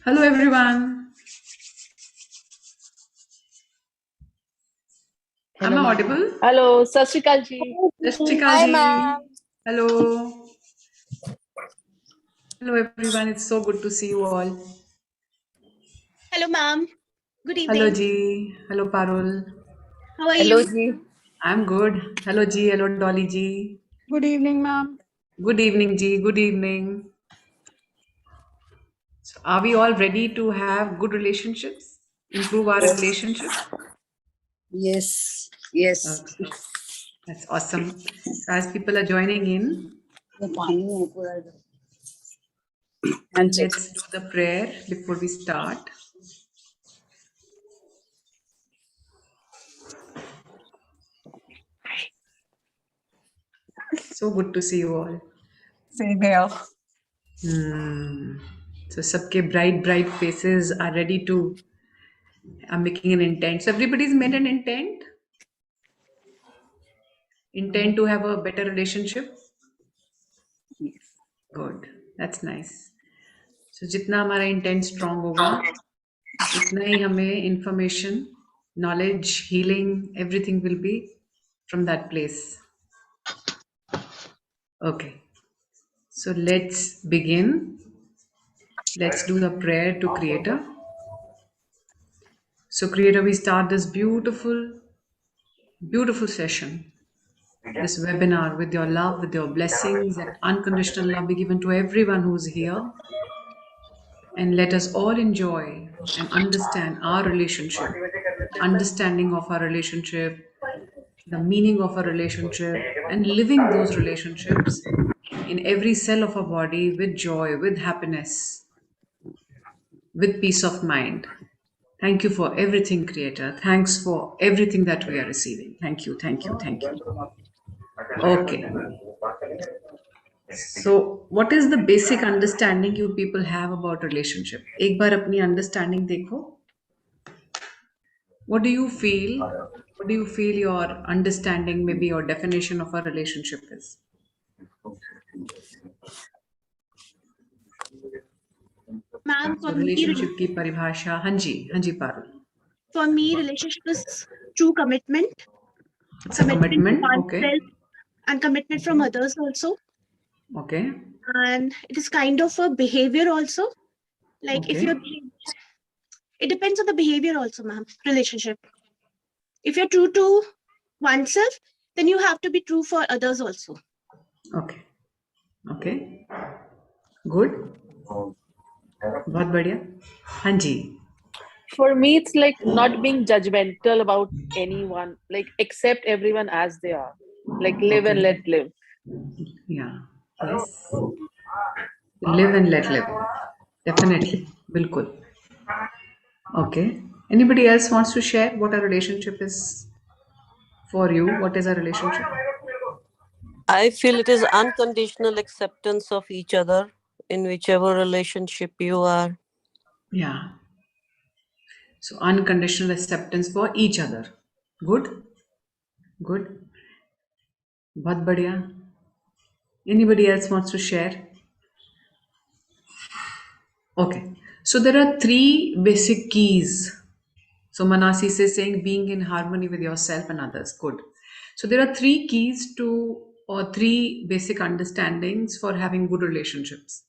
Hello, everyone. Am Hello, I ma'am. audible? Hello, Sat Shri Akal ji. Jessica Hi, ji. ma'am. Hello. Hello, everyone. It's so good to see you all. Hello, ma'am. Good Hello, evening. Ji. Hello, Parul. How are Hello, you? ji. I'm good. Hello, Ji. Hello, Dolly Ji. Good evening, ma'am. Good evening, Ji. Good evening. So, are we all ready to have good relationships? Improve our relationship? Yes, yes. Okay. That's awesome. So, as people are joining in, Handshake. let's do the prayer before we start. So good to see you all. Same here. So सबके bright faces are ready to are making an intent. So everybody's made an intent to have a better relationship. Good, that's nice. So जितना हमारा intent strong होगा, उतना ही हमें information, knowledge, healing, everything will be from that place. Okay, so let's begin. Let's do the prayer to Creator. So Creator, we start this beautiful session, this webinar with your love, with your blessings, that unconditional love be given to everyone who's here. And let us all enjoy and understand our relationship, the understanding of our relationship, the meaning of our relationship, and living those relationships in every cell of our body with joy, with happiness, with peace of mind. Thank you for everything, Creator. Thanks for everything that we are receiving. Thank you, thank you, thank you. Okay. So, what is the basic understanding you people have about relationship? एक बार अपनी understanding देखो. What do you feel? What do you feel your understanding, maybe your definition of a relationship is? Ma'am, So, relationship की परिभाषा, हाँ जी Parul. for me, relationship is true commitment, It's a commitment to commitment, okay, oneself and commitment from others also. okay, And it is kind of a behavior also. Like if okay, you're, it depends on the behavior also, ma'am, relationship. If you're true to oneself, then you have to be true for others also. okay, okay, good, बहुत बढ़िया. हाँ जी. For me, it's like not being judgmental about anyone, like accept everyone as they are, like live and Okay. let live. Yeah. Yes. Live and let live. Definitely. Bilkul. Okay. Anybody else wants to share what a relationship is for you? What is a relationship? I feel it is unconditional acceptance of each other in whichever relationship you are. Yeah. So unconditional acceptance for each other. Good. Good. बहुत बढ़िया. Anybody else wants to share? Okay. So there are three basic keys. So Manasi is saying being in harmony with yourself and others. Good. So there are three keys to or three basic understandings for having good relationships.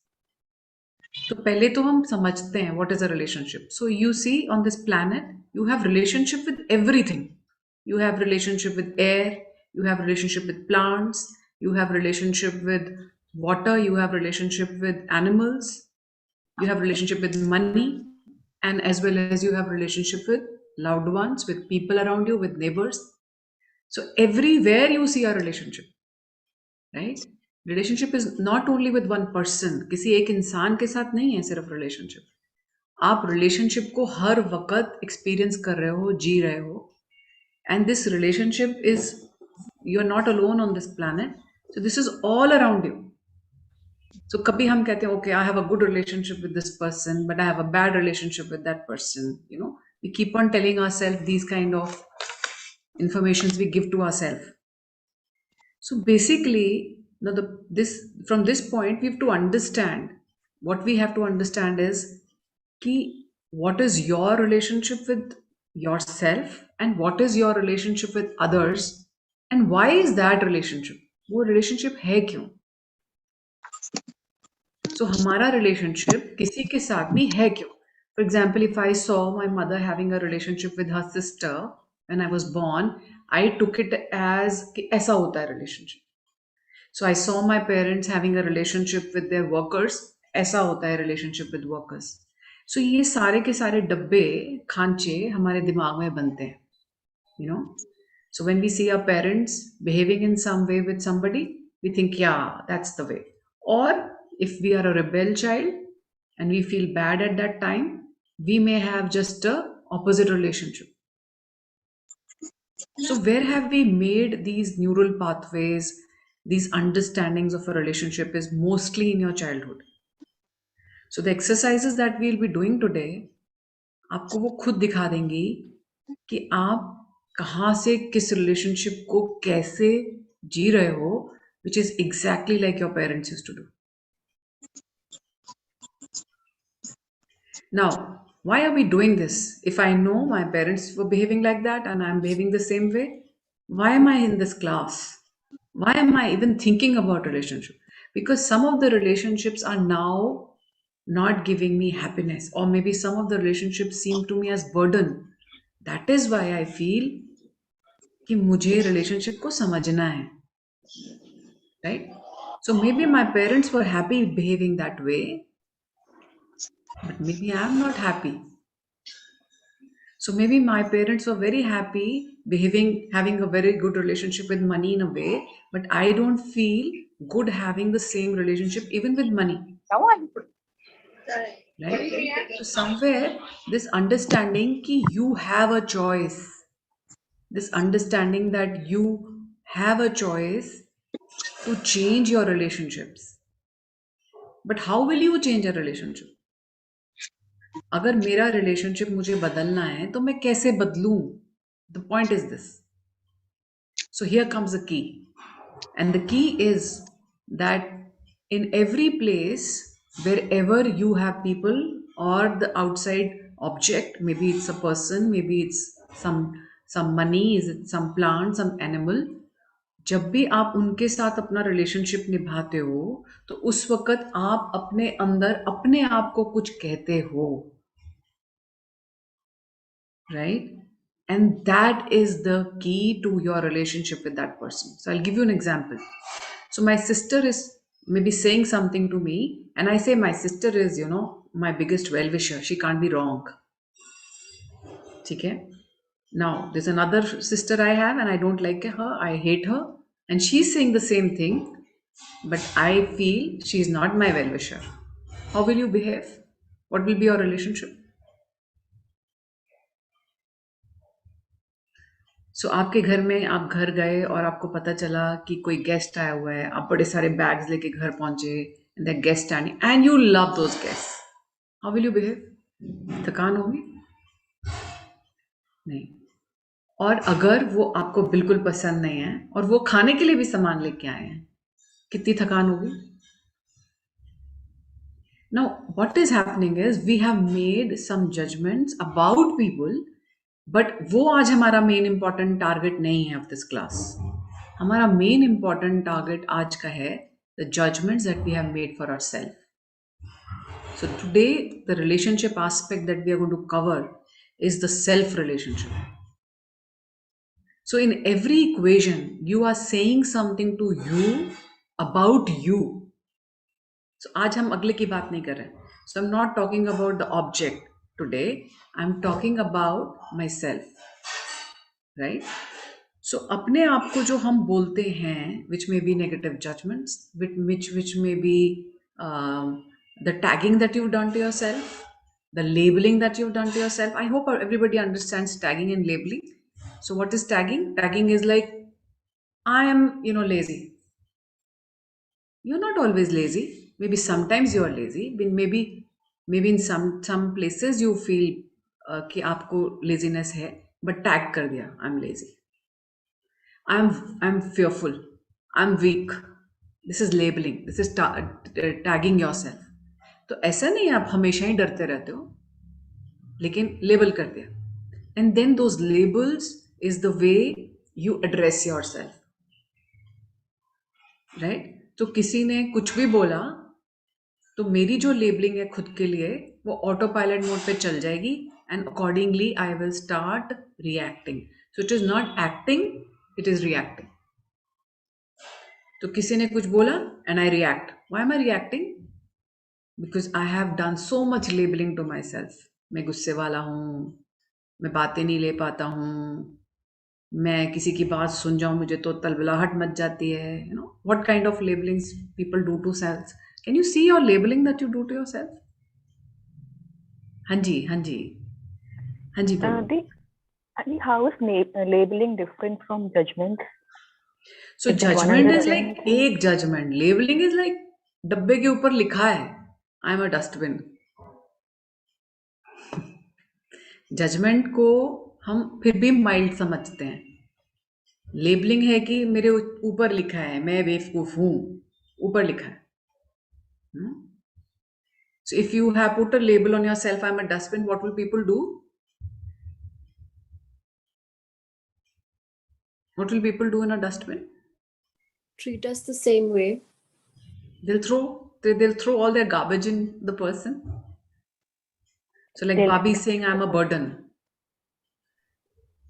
तो पहले तो हम समझते हैं what is a relationship. So you see on this planet you have relationship with everything. You have relationship with air, you have relationship with plants, you have relationship with water, you have relationship with animals, you have relationship with money, and as well as you have relationship with loved ones, with people around you, with neighbors. So everywhere you see a relationship, right? Relationship is not only with one person. किसी एक इंसान के साथ नहीं है सिर्फ relationship. आप relationship को हर वक्त experience कर रहे हो, जी रहे हो, and this relationship is, you're not alone on this planet, so this is all around you. So कभी हम कहते हैं okay, I have a good relationship with this person but I have a bad relationship with that person, we keep on telling ourselves these kind of informations we give to ourselves. So basically, now this from this point we have to understand, what we have to understand is कि what is your relationship with yourself and what is your relationship with others and why is that relationship, वो relationship है क्यों. So हमारा relationship किसी के साथ भी है क्यों. For example, if I saw my mother having a relationship with her sister when I was born, I took it as कि ऐसा होता है relationship. So I saw my parents having a relationship with their workers. ऐसा होता है relationship with workers. So ये सारे के सारे डब्बे खांचे हमारे दिमाग में बनते हैं. You know. So when we see our parents behaving in some way with somebody, we think, yeah, that's the way. Or if we are a rebel child and we feel bad at that time, we may have just a opposite relationship. So where have we made these neural pathways, these understandings of a relationship is mostly in your childhood. So the exercises that we'll be doing today, आपको वो खुद दिखा देंगी कि आप कहाँ से किस relationship को कैसे जी रहे हो, which is exactly like your parents used to do. Now, why are we doing this? If I know my parents were behaving like that and I'm behaving the same way, why am I in this class? Why am I even thinking about relationship? Because some of the relationships are now not giving me happiness, or maybe some of the relationships seem to me as burden. That is why I feel कि मुझे relationship को समझना है, right? So maybe my parents were happy behaving that way, but maybe I'm not happy. So maybe my parents were very happy behaving, having a very good relationship with money in a way, but I don't feel good having the same relationship even with money. Right? So somewhere this understanding ki you have a choice, this understanding that you have a choice to change your relationships. But how will you change a relationship? अगर मेरा relationship मुझे बदलना है तो मैं कैसे बदलूं? The point is this. So here comes the key. And the key is that in every place, wherever you have people or the outside object, maybe it's a person, maybe it's some money, is it some plant, some animal, जब भी आप उनके साथ अपना relationship निभाते हो तो उस वक्त आप अपने अंदर अपने आप को कुछ कहते हो, right? And that is the key to your relationship with that person. So I'll give you an example. So my sister is maybe saying something to me, and I say my sister is, my biggest well-wisher. She can't be wrong. Okay? Now, there's another sister I have, and I don't like her. I hate her. And she's saying the same thing, but I feel she's not my well-wisher. How will you behave? What will be your relationship? सो आपके घर में आप घर गए और आपको पता चला कि कोई गेस्ट आया हुआ है, आप बड़े सारे बैग्स लेके घर पहुंचे, and the guest standing and you love those guest, how will you behave? थकान होगी? नहीं. और अगर वो आपको बिल्कुल पसंद नहीं है और वो खाने के लिए भी सामान लेके आए हैं, कितनी थकान होगी? Now, what is happening is we have made some judgments about people, but वो आज हमारा मेन इंपॉर्टेंट टारगेट नहीं है ऑफ दिस क्लास. हमारा मेन इंपॉर्टेंट टारगेट आज का है the judgements that we have made for ourself. So today the relationship aspect that we are going to cover is the self relationship. So in every equation you are saying something to you about you. So आज हम अगले की बात नहीं कर रहे. So I'm not talking about the object today. I'm talking about myself. Right? So अपने आप को जो हम बोलते हैं, which may be negative judgments, which may be the tagging that you've done to yourself, the labeling that you've done to yourself. I hope everybody understands tagging and labeling. So what is tagging? Tagging is like, I am, lazy. You're not always lazy. Maybe sometimes you are lazy. Maybe in some places you feel कि आपको laziness है, but tag कर दिया, I'm lazy. I'm fearful. I'm weak. This is labeling. This is tagging yourself. तो ऐसा नहीं आप हमेशा ही डरते रहते हो. लेकिन लेबल कर दिया. And then those labels is the way you address yourself. Right? तो किसी ने कुछ भी बोला तो मेरी जो लेबलिंग है खुद के लिए वो ऑटो पायलट मोड पे चल जाएगी and accordingly I will start reacting. So it is not acting, it is reacting. तो किसी ने कुछ बोला and I react. Why am I reacting? Because I have done so much labelling to my self. मैं गुस्से वाला हूँ, मैं बातें नहीं ले पाता हूँ, मैं किसी की बात सुन जाऊं मुझे तो तलबलाहट मच जाती है. You know what kind of labellings people do to self. Can you see your labelling that you do to your self? हाँ जी, हाँ जी, हाँ जी, बोलो. How is labeling different from judgment? So Is that one judgement and the is same like thing? एक judgement. Labelling is like डब्बे के ऊपर लिखा है I am a dustbin. Judgement को हम फिर भी माइल्ड समझते हैं. लेबलिंग है कि मेरे ऊपर लिखा है मैं बेवकूफ हूं, ऊपर लिखा है. So if you have put a label on yourself, I'm a dustbin, what will people do? What will people do in a dustbin? Treat us the same way. They'll throw all their garbage in the person. So like They'll- Bobby saying, I'm a burden.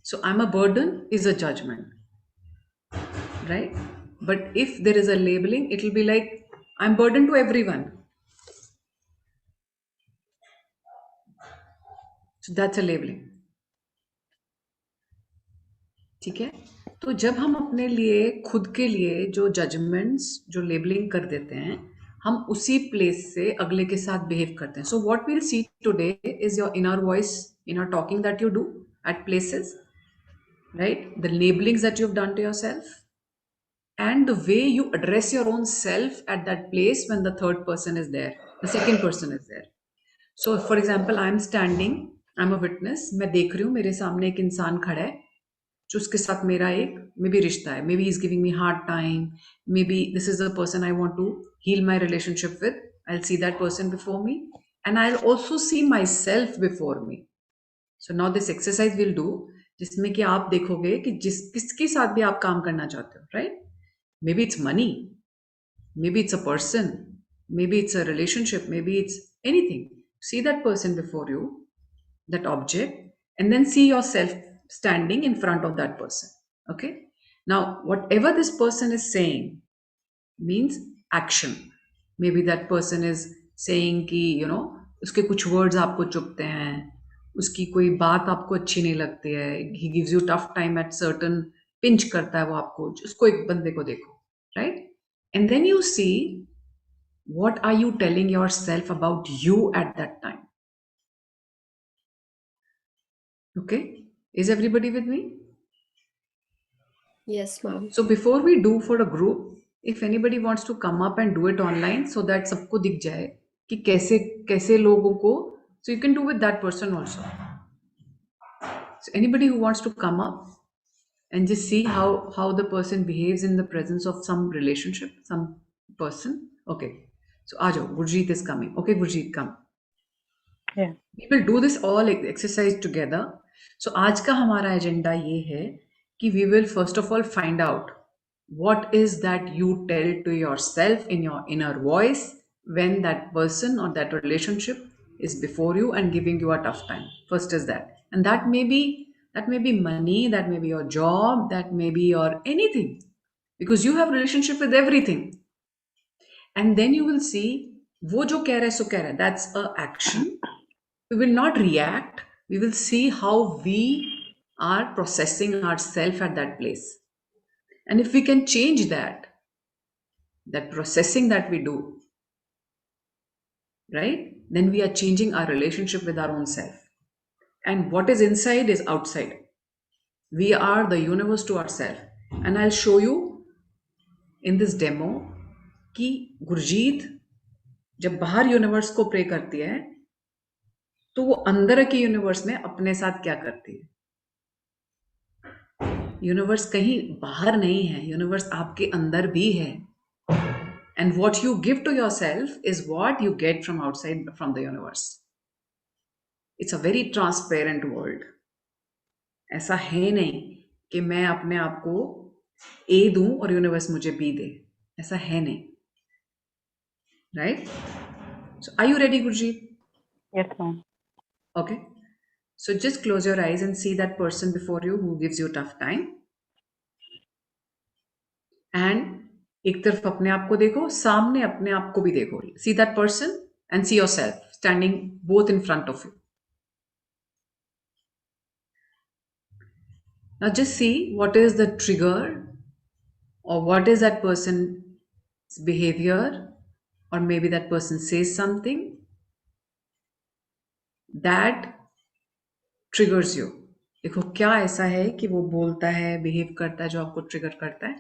So I'm a burden is a judgment, right? But if there is a labeling, it will be like, I'm burden to everyone. So that's a labeling. ठीक है. तो जब हम अपने लिए खुद के लिए जो जजमेंट्स जो लेबलिंग कर देते हैं हम उसी प्लेस से अगले के साथ बिहेव करते हैं. So what we'll see today is your inner voice, inner talking that you do at places, right? The labellings that you have done to yourself and the way you address your own self at that place when the third person is there, the second person is there. So for example, I am standing, I am a witness, मैं देख रही हूँ मेरे सामने एक इंसान खड़ा है जो उसके साथ मेरा एक मे बी रिश्ता है. Maybe is giving me hard time, maybe this is a person I want to heal my relationship with. I will see that person before me and I will also see my self before me. So now this exercise will do जिसमें कि आप देखोगे कि किसके साथ भी आप काम करना चाहते हो, right? May be it's money, may be it's a person, may be it's a relationship, may be it's anything. C that person before you, that object, and then see yourself standing in front of that person. Okay, now whatever this person is saying means action. Maybe that person is saying कि you know उसके कुछ words आपको चुभते हैं, उसकी कोई बात आपको अच्छी नहीं लगती है, he gives you tough time at certain, pinch करता है वो आपको. उसको एक बंदे को देखो, right? And then you see what are you telling yourself about you at that time. Okay, is everybody with me? Yes, ma'am. So before we do for a group, if anybody wants to come up and do it online so that सबको दिख जाए कि कैसे कैसे लोगों को, so you can do with that person also. So anybody who wants to come up and just see how the person behaves in the presence of some relationship, some person. Okay, so आ जाओ. Gurjeet is coming. Okay, Gurjeet, come. Yeah. We will do this all exercise together. So आज का हमारा agenda ये है कि we will first of all find out what is that you tell to yourself in your inner voice when that person or that relationship is before you and giving you a tough time. First is that, and that may be money, that may be your job, that may be your anything, because you have relationship with everything. And then you will see वो जो कह रहा है सो कह रहा है, that's a action. We will not react. We will see how we are processing ourselves at that place. And if we can change that processing that we do, right, then we are changing our relationship with our own self. And what is inside is outside. We are the universe to ourselves. And I'll show you in this demo कि गुरजीत जब बाहर universe को pray करती है तो वो अंदर के यूनिवर्स में अपने साथ क्या करती है. यूनिवर्स कहीं बाहर नहीं है, यूनिवर्स आपके अंदर भी है. And what you give to your self is what you get from outside from the universe. It's a very transparent world. ऐसा है नहीं कि मैं अपने आप को ए दूं और यूनिवर्स मुझे बी दे. ऐसा है नहीं. Right? So are you ready, Gurjeet? Yes, ma'am. Okay. So just close your eyes and see that person before you who gives you a tough time. And एक तरफ अपने आप को देखो, सामने अपने आप को भी देखो. See that person and see yourself standing both in front of you. Now just see what is the trigger or what is that person's behavior, or maybe that person says something that triggers you. देखो क्या ऐसा है कि वो बोलता है, behave करता है जो आपको ट्रिगर करता है.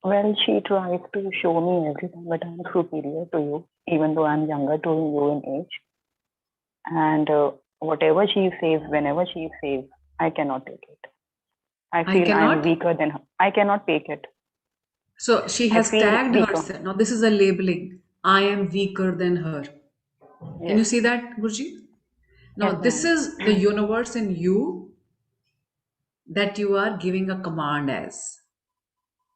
Well, she tries to show me every time that I'm superior to you, even though I'm younger to you in age. And whatever she says, whenever she says, I cannot take it. I feel I'm cannot? weaker than her. I cannot take it. So she I has feel tagged weaker. herself. Now this is a labeling. I am weaker than her. Can you Yes. see that, Gurjeet? Now Yes, this ma'am. is the universe in you that you are giving a command as.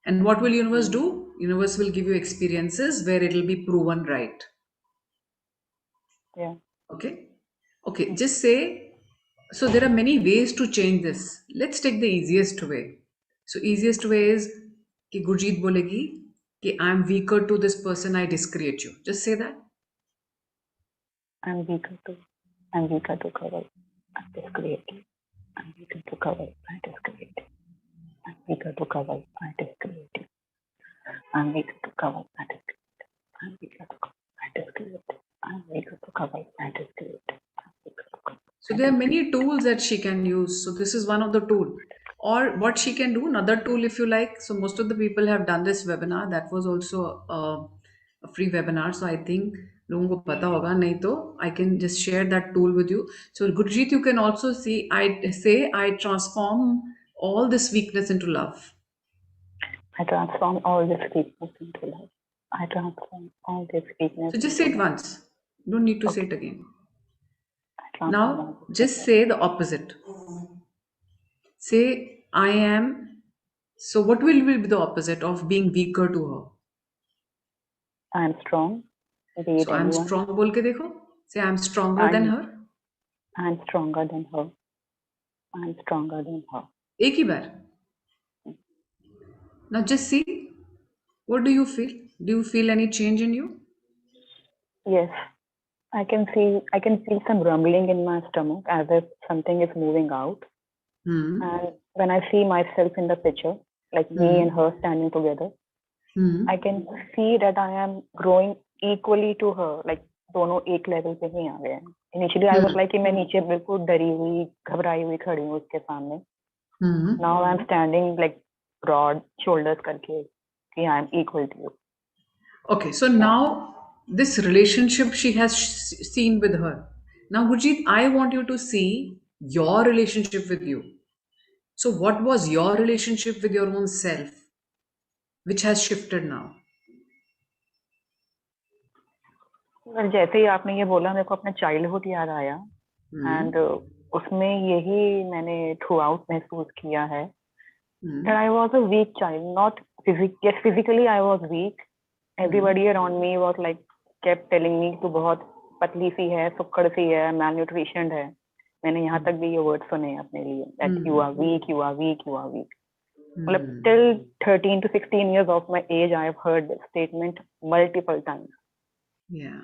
And what will universe do? Universe will give you experiences where it will be proven right. Yeah. Okay? Okay, just say, so there are many ways to change this. Let's take the easiest way. So easiest way is कि गुरजीत बोलेगी कि I am weaker to this person, I discreate you. Just say that. I'm weaker to cover. I discreate you. I'm weaker to cover. I discreate you. I'm weaker to cover. I discreate you. I'm weaker to cover. I discreate you. I'm weaker to cover. I discreate you. I'm weaker to cover. I discreate you. I'm weaker to cover. So there are many tools that she can use. So this is one of the tool. Or what she can do, another tool if you like. So most of the people have done this webinar. That was also a free webinar. So I think लोगों को पता होगा, नहीं तो I can just share that tool with you. So Gurjeet, you can also see, I transform all this weakness into love. I transform all this weakness into love. I transform all this weakness So just say into it love. once. You don't need to say Okay. it again. I transform all Now this just weakness. say the opposite. Say I am. So what will be the opposite of being weaker to her? I am strong. Be it So I'm anyone. strong बोल के देखो. Say I'm stronger than her. I'm stronger than her. I'm stronger than her. एक ही बार. Now just see. What do you feel? Do you feel any change in you? Yes. I can feel some rumbling in my stomach as if something is moving out. And when I see myself in the picture, like me and her standing together, I can see that I am growing equally to her. Like दोनों एक level पे ही आ गए हैं. Initially I was like कि मैं नीचे बिल्कुल डरी हुई, घबराई हुई खड़ी हूँ उसके सामने. Now I'm standing like broad shoulders करके कि I am equal to you. Okay, so now this relationship she has seen with her. Now Gurjeet, I want you to see your relationship with you. So what was your relationship with your own self, which has shifted now? और जैसे ही आपने ये बोला मेरे को अपना childhood याद आया. एंड उसमें यही मैंने थ्रू आउट महसूस किया है that I was a weak child, not yes, physically I was weak. Everybody around me was like kept telling me तू बहुत पतली सी है, सुक्कड़ सी है, malnutritioned है. मैंने यहाँ तक भी ये वर्ड सुने हैं अपने लिए that you are weak, you are weak, you are weak. मतलब till 13 to 16 years of my age I have heard this statement multiple times. Yeah.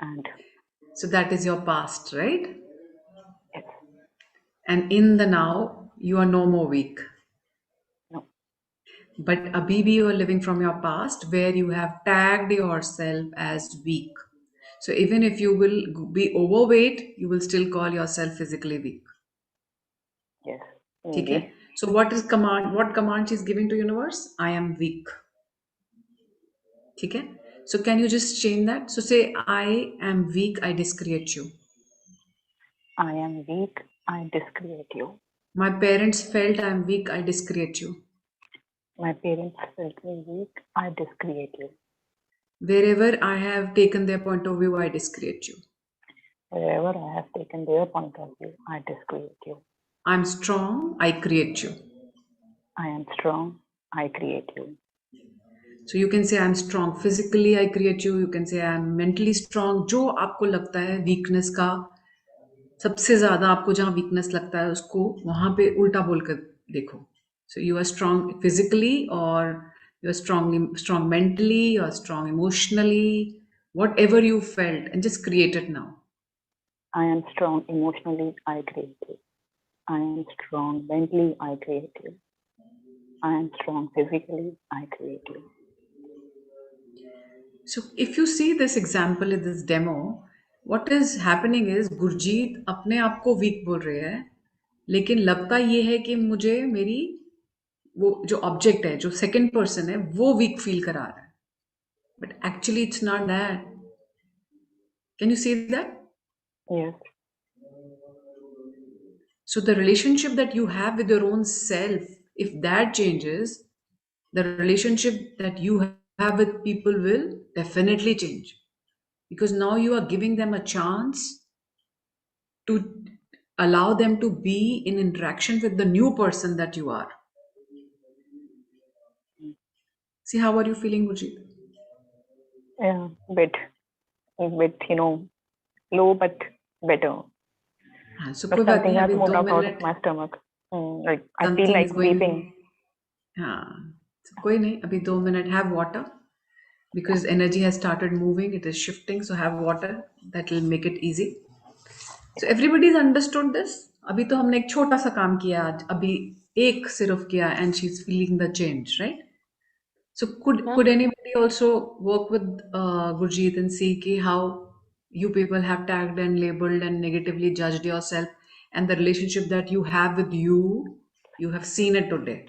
And so that is your past, right? yes. And in the now, you are no more weak. No. But abhi bhi you are living from your past where you have tagged yourself as weak. So even if you will be overweight, you will still call yourself physically weak. Yes. Okay. So what command she's giving to universe? I am weak. Okay. So can you just change that? So say I am weak, I discreate you. I am weak, I discreate you. My parents felt I am weak, I discreate you. My parents felt me weak, I discreate you. Wherever I have taken their point of view, I discreate you. Wherever I have taken their point of view, I disagree with you. I'm strong, I create you. I am strong, I create you. So you can say I'm strong physically, I create you. You can say I'm mentally strong. जो आपको लगता है weakness का सबसे ज़्यादा आपको जहाँ weakness लगता है उसको वहाँ पे उल्टा बोलकर देखो. So you are strong physically, or you are strong mentally, you are strong emotionally, whatever you felt, and just create it now. I am strong emotionally, I create you. I am strong mentally, I create you. I am strong physically, I create you. So if you see this example in this demo, what is happening is Gurjeet अपने आप को week बोल रहे हैं, लेकिन लगता ये है कि मुझे मेरी वो जो ऑब्जेक्ट है, जो सेकंड पर्सन है, वो वीक फील करा रहा है. But actually it's not that. Can you see that? Yes. So the relationship that you have with your own self, if that changes, the relationship that you have with people will definitely change. Because now you are giving them a chance to allow them to be in interaction with the new person that you are. See, how are you feeling, Gurjeet? Yeah, bit, low but better. So But कोई बात something नहीं, has अभी moved 2 out of minute. my stomach. Like I feel Something like is going. weeping. हाँ, so कोई नहीं, अभी 2 minute. Have water, because energy has started moving. It is shifting. So have water. That will make it easy. So everybody's understood this. अभी तो हमने एक छोटा सा काम किया आज. अभी एक सिर्फ किया, and she's feeling the change, right? So could anybody also work with Gurjeet and see ki how you people have tagged and labeled and negatively judged yourself, and the relationship that you have with you have seen it today.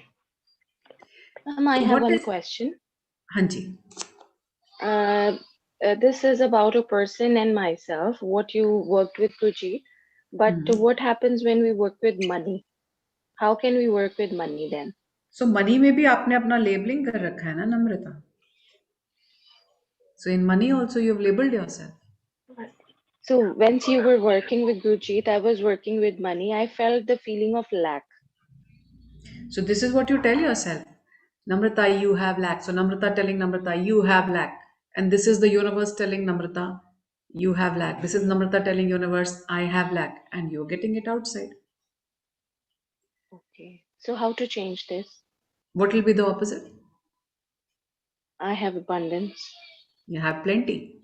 I So have what one is question. Hanji? This is about a person and myself, what you worked with Gurjeet. But what happens when we work with money? How can we work with money then? So money में भी आपने अपना labeling कर रखा है ना नम्रता? So in money also you've labeled yourself. So once you were working with Gurjeet, I was working with money. I felt the feeling of lack. So this is what you tell yourself. Namrata, you have lack. So Namrata telling Namrata, you have lack. And this is the universe telling Namrata, you have lack. This is Namrata telling universe, I have lack. And you're getting it outside. Okay. So how to change this? What will be the opposite? I have abundance. You have plenty.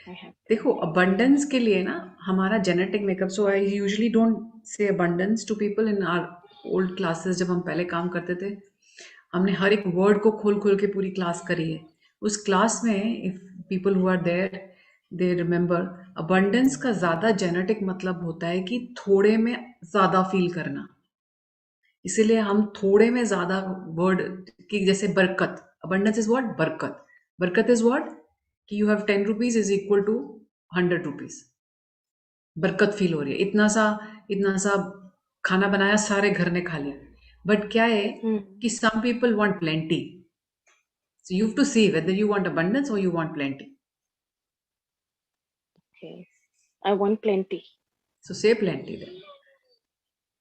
I have. देखो abundance के लिए ना हमारा genetic makeup. So I usually don't say abundance to people in our old classes. जब हम पहले काम करते थे, हमने हर एक word को खोल खोल के पूरी class करी है. उस class में if people who are there they remember, abundance का ज़्यादा genetic मतलब होता है कि थोड़े में ज़्यादा feel करना. इसीलिए हम थोड़े में ज़्यादा word की जैसे बरकत. Abundance is what? बरकत. बरकत is what? कि you have 10 rupees is equal to 100 rupees. बरकत फील हो रही है. इतना सा खाना बनाया, सारे घर ने खा लिया. बट क्या है कि some people want plenty. So you have to see whether you want abundance or you want plenty. Okay. I want plenty. So say plenty then.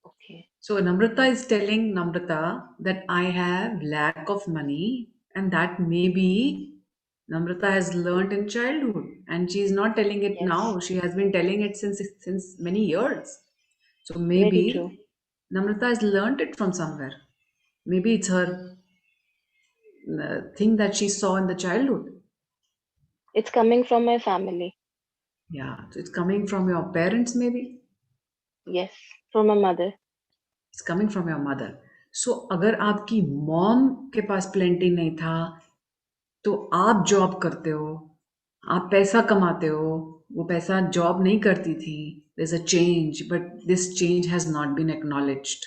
Okay. So Namrata is telling Namrata that I have lack of money, and that maybe Namrata has learned in childhood, and she is not telling it now. She has been telling it since many years. So Very true. maybe Namrata has learned it from somewhere. Maybe it's her thing that she saw in the childhood. It's coming from my family. Yeah, so it's coming from your parents maybe. Yes, from my mother. It's coming from your mother. So अगर आपकी mom के पास plenty नहीं था, तो आप job करते हो, आप पैसा कमाते हो, वो पैसा जॉब नहीं करती थी. There's a change, but this change has not been acknowledged.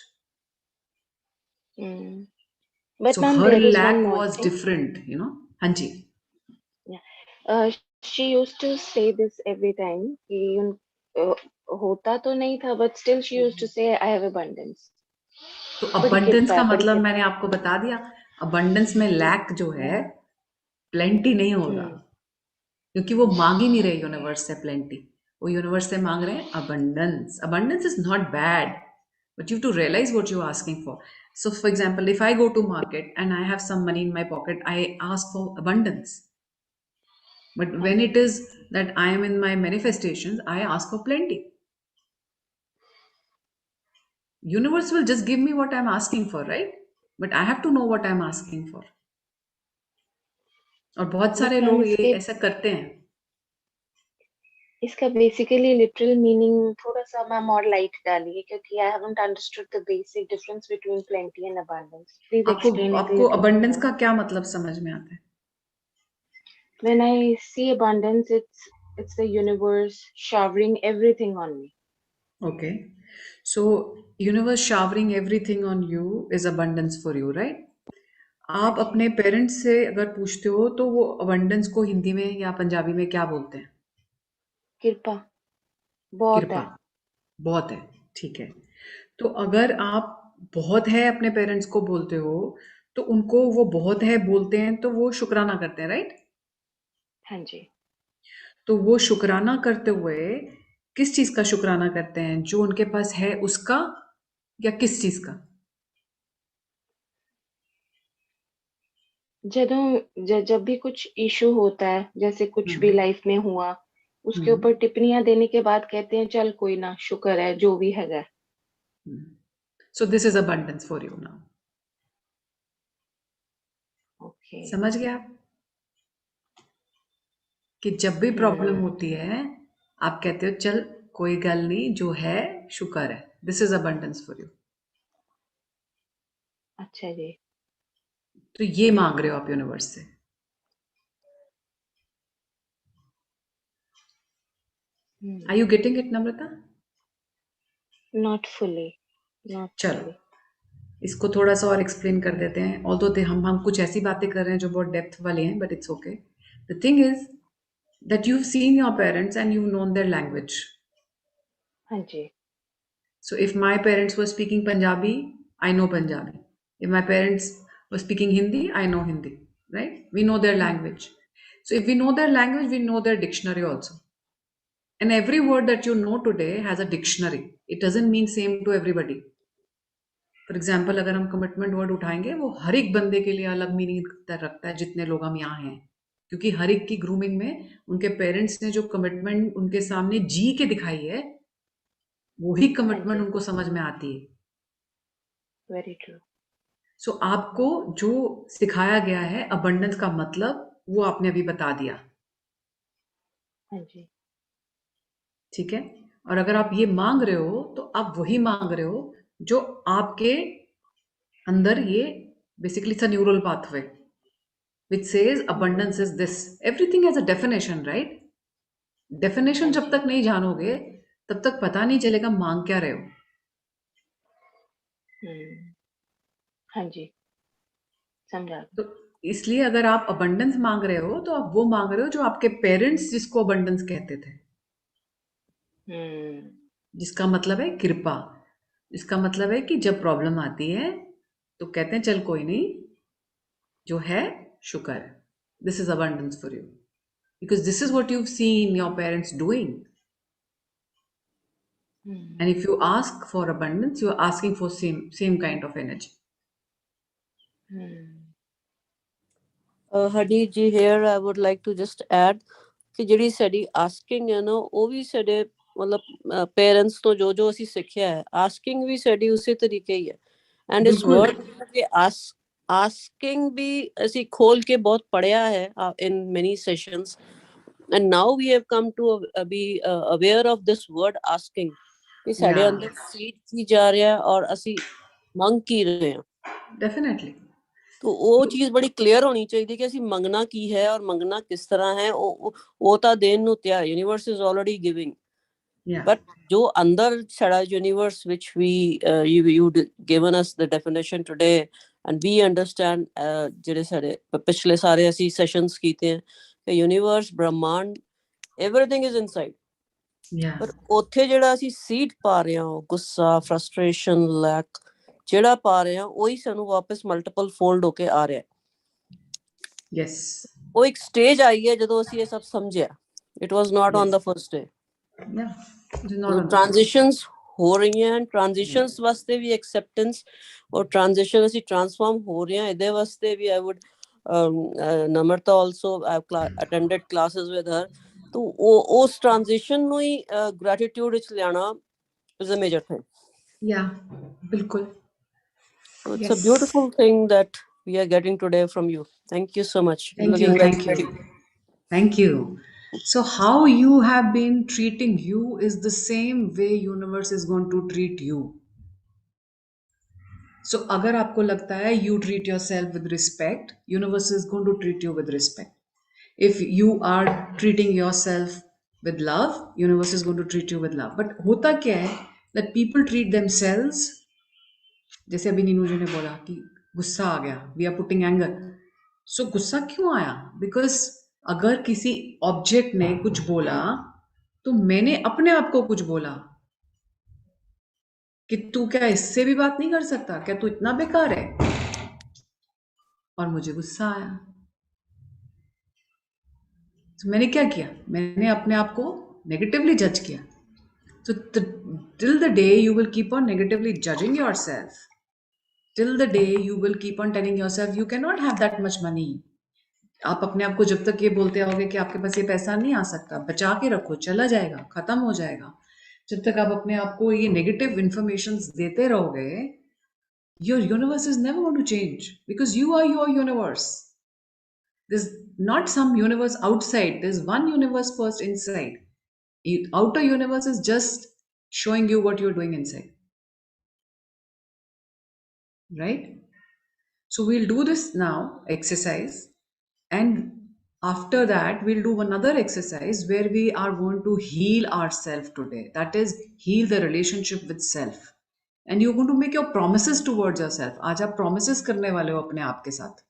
But So ma'am, her there is one lack more was thing. different, you know. Hanji. Yeah. She used to say this every time. कि होता तो नहीं था, but still she used to say, I have abundance. तो abundance का मतलब मैंने आपको बता दिया. Abundance में lack जो है, plenty नहीं होगा, क्योंकि वो मांग ही नहीं रही यूनिवर्स से plenty. वो यूनिवर्स से मांग रहे हैं abundance. Abundance is not bad, but you have to realize what you're asking for. So for example, if I go to market and I have some money in my pocket, I ask for abundance. But when it is that I am in my manifestations, I ask for plenty. Universe will just give me what I'm asking for, right? But I have to know what I'm asking for. और बहुत सारे ma'am लोग ये इसके ऐसा करते हैं. इसका बेसिकली लिटरल मीनिंग थोड़ा सा मैम और लाइट डालिए, क्योंकि I haven't understood the basic difference between plenty and abundance. Please आपको एक्सप्लेन इट आपको लिटिल abundance मोर. का क्या मतलब समझ में आता है? When I see abundance, it's the universe showering everything on me. Okay. So universe showering everything on you is abundance for you, right? आप हाँ जी. अपने पेरेंट्स से अगर पूछते हो तो वो abundance को हिंदी में या पंजाबी में क्या बोलते हैं? कृपा. बहुत कृपा. है. बहुत है. ठीक है. तो अगर आप बहुत है अपने पेरेंट्स को बोलते हो तो उनको वो बहुत है बोलते हैं तो वो शुक्राना करते हैं, राइट? हाँ जी. तो वो शुक्राना करते हुए किस चीज का शुक्राना करते हैं? जो उनके पास है उसका या किस चीज का? जब भी कुछ इशू होता है, जैसे कुछ भी हम्म. लाइफ में हुआ, उसके ऊपर टिप्पणियां देने के बाद कहते हैं चल कोई ना, शुक्र है जो भी है. So this is abundance for you now. Okay. समझ गया आप? कि जब भी प्रॉब्लम होती है आप कहते हो चल कोई गल नहीं, जो है शुक्र है. This is abundance for you. अच्छा जी. तो ये मांग रहे हो आप यूनिवर्स से. Are you getting it Namrata? Not fully. चलो इसको थोड़ा सा और एक्सप्लेन कर देते हैं. ऑल्दो हम कुछ ऐसी बातें कर रहे हैं जो बहुत डेप्थ वाली हैं, but it's okay. The thing is that you've seen your parents and you've known their language. हाँ जी. So if my parents were speaking Punjabi, I know Punjabi. If my parents were speaking Hindi, I know Hindi, right? We know their language. So if we know their language, we know their dictionary also. And every word that you know today has a dictionary. It doesn't mean same to everybody. For example अगर हम commitment word उठाएंगे वो हर एक बंदे के लिए अलग meaning रखता है जितने लोग हम यहाँ हैं, क्योंकि हर एक की ग्रूमिंग में उनके पेरेंट्स ने जो कमिटमेंट उनके सामने जी के दिखाई है वही कमिटमेंट उनको समझ में आती है. Very true. सो आपको जो सिखाया गया है अबंडेंस का मतलब वो आपने अभी बता दिया. हाँ जी. ठीक है. और अगर आप ये मांग रहे हो तो आप वही मांग रहे हो जो आपके अंदर ये basically it's a neural pathway which says abundance is this. Everything has a definition, right? Definition जब तक नहीं जानोगे तब तक पता नहीं चलेगा मांग क्या रहे हो. हाँ जी, समझा. तो इसलिए अगर आप abundance मांग रहे हो तो आप वो मांग रहे हो जो आपके पेरेंट्स जिसको abundance कहते थे, जिसका मतलब है कृपा. इसका मतलब है कि जब प्रॉब्लम आती है तो कहते हैं चल कोई नहीं, जो है शुक्र है. This is abundance for you because this is what you've seen your parents doing. And if you ask for abundance, you are asking for same kind of energy. Harneet ji, here I would like to just add ਕਿ ਜਿਹੜੀ ਸਾਡੀ asking ਹੈ ਨਾ ਉਹ ਵੀ ਸਾਡੇ ਮਤਲਬ parents ਤੋਂ ਜੋ ਜੋ ਅਸੀਂ ਸਿੱਖਿਆ ਹੈ, ਆਸਕਿੰਗ ਵੀ ਸਾਡੀ ਉਸੇ ਤਰੀਕੇ ਹੀ ਹੈ. ਐਂਡ ਇਸ ਵਰਡ ਕਿ ਆਸਕਿੰਗ ਵੀ ਅਸੀਂ ਖੋਲ ਕੇ ਬਹੁਤ ਪੜਿਆ ਹੈ ਇਨ ਮੈਨੀ sessions. And now we have come to be aware of this word asking ਕਿ ਸਾਡੇ ਅੰਦਰ ਸੀਡ ਕੀ ਜਾ ਰਿਹਾ ਔਰ ਅਸੀਂ ਮੰਗ ਕੀ ਰਹੇ ਹਾਂ. Definitely. तो वो चीज बड़ी क्लियर होनी चाहिए कि ਅਸੀਂ ਮੰਗਣਾ ਕੀ ਹੈ ਔਰ ਮੰਗਣਾ ਕਿਸ ਤਰ੍ਹਾਂ ਹੈ. ਉਹ ਤਾਂ ਦੇਣ ਨੂੰ ਤਿਆਰ, universe is already giving. But ਜੋ ਅੰਦਰ ਸਾਡਾ universe which we you given us the definition today and we understand ਜਿਹੜੇ ਸਾਡੇ ਪਿਛਲੇ ਸਾਰੇ ਅਸੀਂ ਸੈਸ਼ਨਸ ਕੀਤੇ हैं ਕਿ ਯੂਨੀਵਰਸ ਬ੍ਰਹਮਾਂਡ everything is inside. ਪਰ ਉੱਥੇ ਜਿਹੜਾ ਅਸੀਂ ਸੀਡ ਪਾ ਰਹੇ ਹਾਂ, ਗੁੱਸਾ, ਫਰਸਟ੍ਰੇਸ਼ਨ, ਲੈਕ ਜਿਹੜਾ ਪਾ ਰਹੇ ਹਾਂ ਉਹੀ ਸਾਨੂੰ ਵਾਪਸ ਮਲਟੀਪਲ ਫੋਲਡ ਹੋ ਕੇ ਆ ਰਿਹਾ. Yes. ਉਹ ਇੱਕ ਸਟੇਜ ਆਈ ਹੈ ਜਦੋਂ ਅਸੀਂ ਇਹ ਸਭ ਸਮਝਿਆ. It was not on the first day. Yeah, it is not on the transitions हो रही हैं, ट्रांजिशंस वास्ते भी एक्सेप्टेंस और ट्रांजिशन ਅਸੀਂ ट्रांसफॉर्म हो रहे हैं ਇਹਦੇ ਵਾਸਤੇ ਵੀ I would Namrata also I've attended classes with her तो ਉਸ ट्रांजिशन ਨੂੰ ਹੀ gratitude ਵਿੱਚ ਲਿਆਣਾ is a major thing. Yeah, bilkul. So it's a beautiful thing that we are getting today from you. Thank you so much. Thank Looking you, very thank ready. you. Thank you. So how you have been treating you is the same way universe is going to treat you. So अगर आपको लगता है you treat yourself with respect, universe is going to treat you with respect. If you are treating yourself with love, universe is going to treat you with love. But होता क्या है that people treat themselves, जैसे अभी नीनू जी ने बोला कि गुस्सा आ गया, we are putting anger. So गुस्सा क्यों आया? Because अगर किसी ऑब्जेक्ट ने कुछ बोला तो मैंने अपने आप को कुछ बोला कि तू क्या इससे भी बात नहीं कर सकता, क्या तू इतना बेकार है, और मुझे गुस्सा आया. तो मैंने क्या किया? मैंने अपने आप को नेगेटिवली जज किया. So till the day you will keep on negatively judging yourself, till the day you will keep on telling yourself you cannot have that much money. आप अपने आप को जब तक ये बोलते रहोगे कि आपके पास ये पैसा नहीं आ सकता, बचा के रखो, चला जाएगा, खत्म हो जाएगा, जब तक आप अपने आप को ये नेगेटिव इंफॉर्मेशन देते रहोगे, your universe is never going to change because you are your universe. There's not some universe outside, there's one universe first inside. Outer universe is just showing you what you're doing inside. Right? So we'll do this now, exercise, and after that we'll do another exercise where we are going to heal ourselves today. That is, heal the relationship with self. And you're going to make your promises towards yourself. आज आप promises करने वाले हो अपने आप के साथ.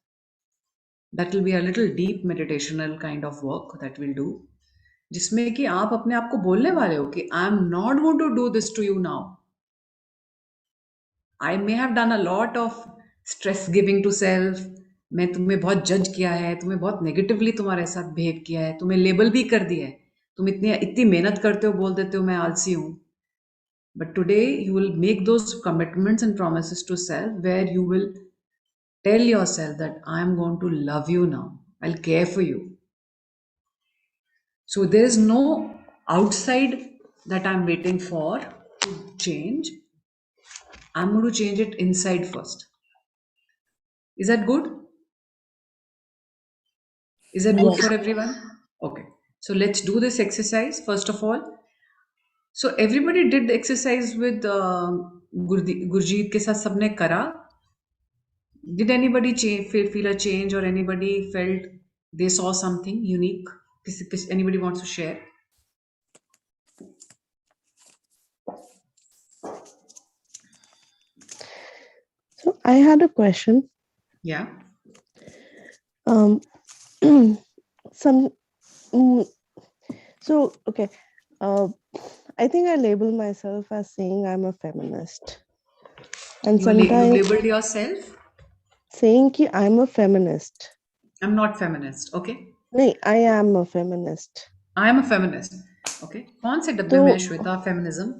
That will be a little deep meditational kind of work that we'll do. जिसमें कि आप अपने आप को बोलने वाले हो कि I am not going to do this to you now. I may have done a lot of stress giving to self. मैं तुम्हें बहुत जज किया है, तुम्हें बहुत नेगेटिवली तुम्हारे साथ बिहेव किया है, तुम्हें लेबल भी कर दिया है, तुम इतनी मेहनत करते हो, बोल देते हो मैं आलसी हूँ. But today you will make those commitments and promises to self where you will tell yourself that I am going to love you now. I'll care for you. So there is no outside that I'm waiting for to change. I'm going to change it inside first. Is that good? Is that good Yes. for everyone? Okay. So let's do this exercise first of all. So everybody did the exercise with Gurjeet के साथ सबने करा. Did anybody feel a change or anybody felt they saw something unique? Anybody wants to share? So I had a question. Yeah. Okay. I think I label myself as saying I'm a feminist. And You sometimes labeled yourself? saying कि I'm a feminist. I'm not feminist. Okay. नहीं, I am a feminist. I am a feminist. Okay. कौन से डब्बे तो में Shweta feminism?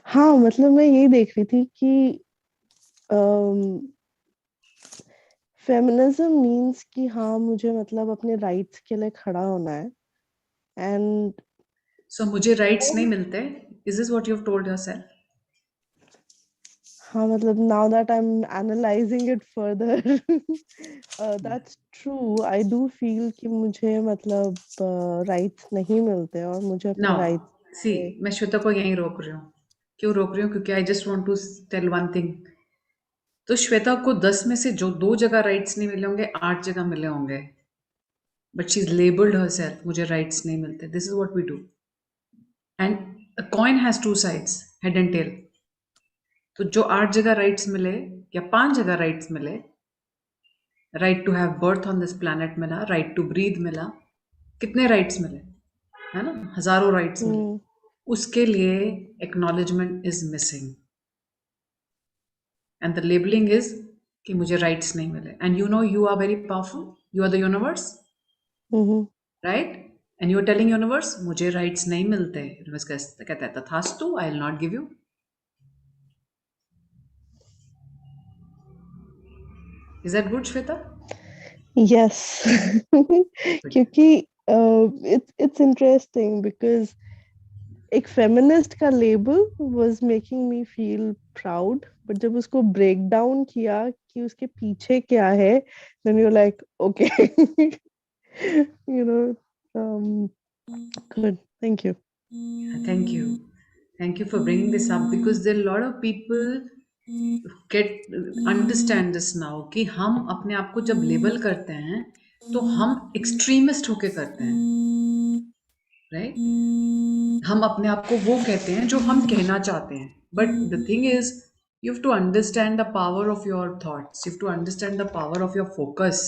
हाँ, मतलब मैं यही देख रही थी कि फेमिनिज्म मीन्स कि हाँ मुझे मतलब अपने राइट्स के लिए खड़ा होना है. एंड So मुझे राइट्स नहीं मिलते. Is this what you've told yourself? हाँ मतलब now that I'm analyzing it further, that's true. I do feel कि मुझे मतलब राइट्स नहीं मिलते और मुझे अपने Now, राइट्स see, मैं श्वेता को यहीं रोक रही हूँ. क्यों रोक रही हूँ? क्योंकि I just want to tell one thing. तो श्वेता को 10 में से जो 2 जगह राइट्स नहीं मिले होंगे, 8 जगह मिले होंगे. But she's labeled herself, मुझे राइट्स नहीं मिलते. This is what we do. And a coin has two sides, head and tail. तो जो 8 जगह राइट्स मिले या 5 जगह राइट्स मिले, right to have birth on this planet मिला, राइट टू ब्रीथ मिला, कितने राइट्स मिले, है ना, हजारों राइट्स मिले, उसके लिए acknowledgement is missing and the labelling is कि मुझे राइट्स नहीं मिले. And you know you are very powerful, you are the universe, right? And you are telling universe, मुझे rights नहीं मिलते. Universe कहता है तथास्तु, I will not give you. Is that good, Shweta? Yes. क्योंकि it's interesting because एक feminist का label was making me feel proud, but जब उसको break down किया कि उसके पीछे क्या है, then you're like, okay, you know, good. Thank you. Thank you. Thank you for bringing this up because there are a lot of people understand this now कि हम अपने आप को जब लेबल करते हैं तो हम एक्सट्रीमिस्ट होके करते हैं, राइट? हम अपने आप को वो कहते हैं जो हम कहना चाहते हैं. But the thing is you have to understand the power of your thoughts, you have to understand the power of your focus.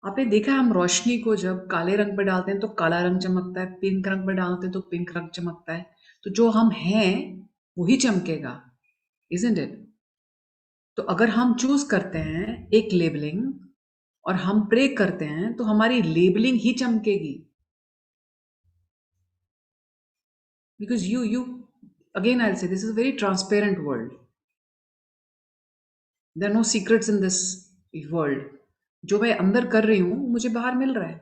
आपने देखा है हम रोशनी को जब काले रंग पे डालते हैं तो काला रंग चमकता है, पिंक रंग पे डालते हैं तो पिंक रंग चमकता है. तो जो हम हैं वही चमकेगा, इजंट इट? तो अगर हम चूज करते हैं एक लेबलिंग और हम प्रे करते हैं तो हमारी लेबलिंग ही चमकेगी. Because you again, I'll say this is a very transparent world. There are no secrets in this world. जो मैं अंदर कर रही हूं मुझे बाहर मिल रहा है.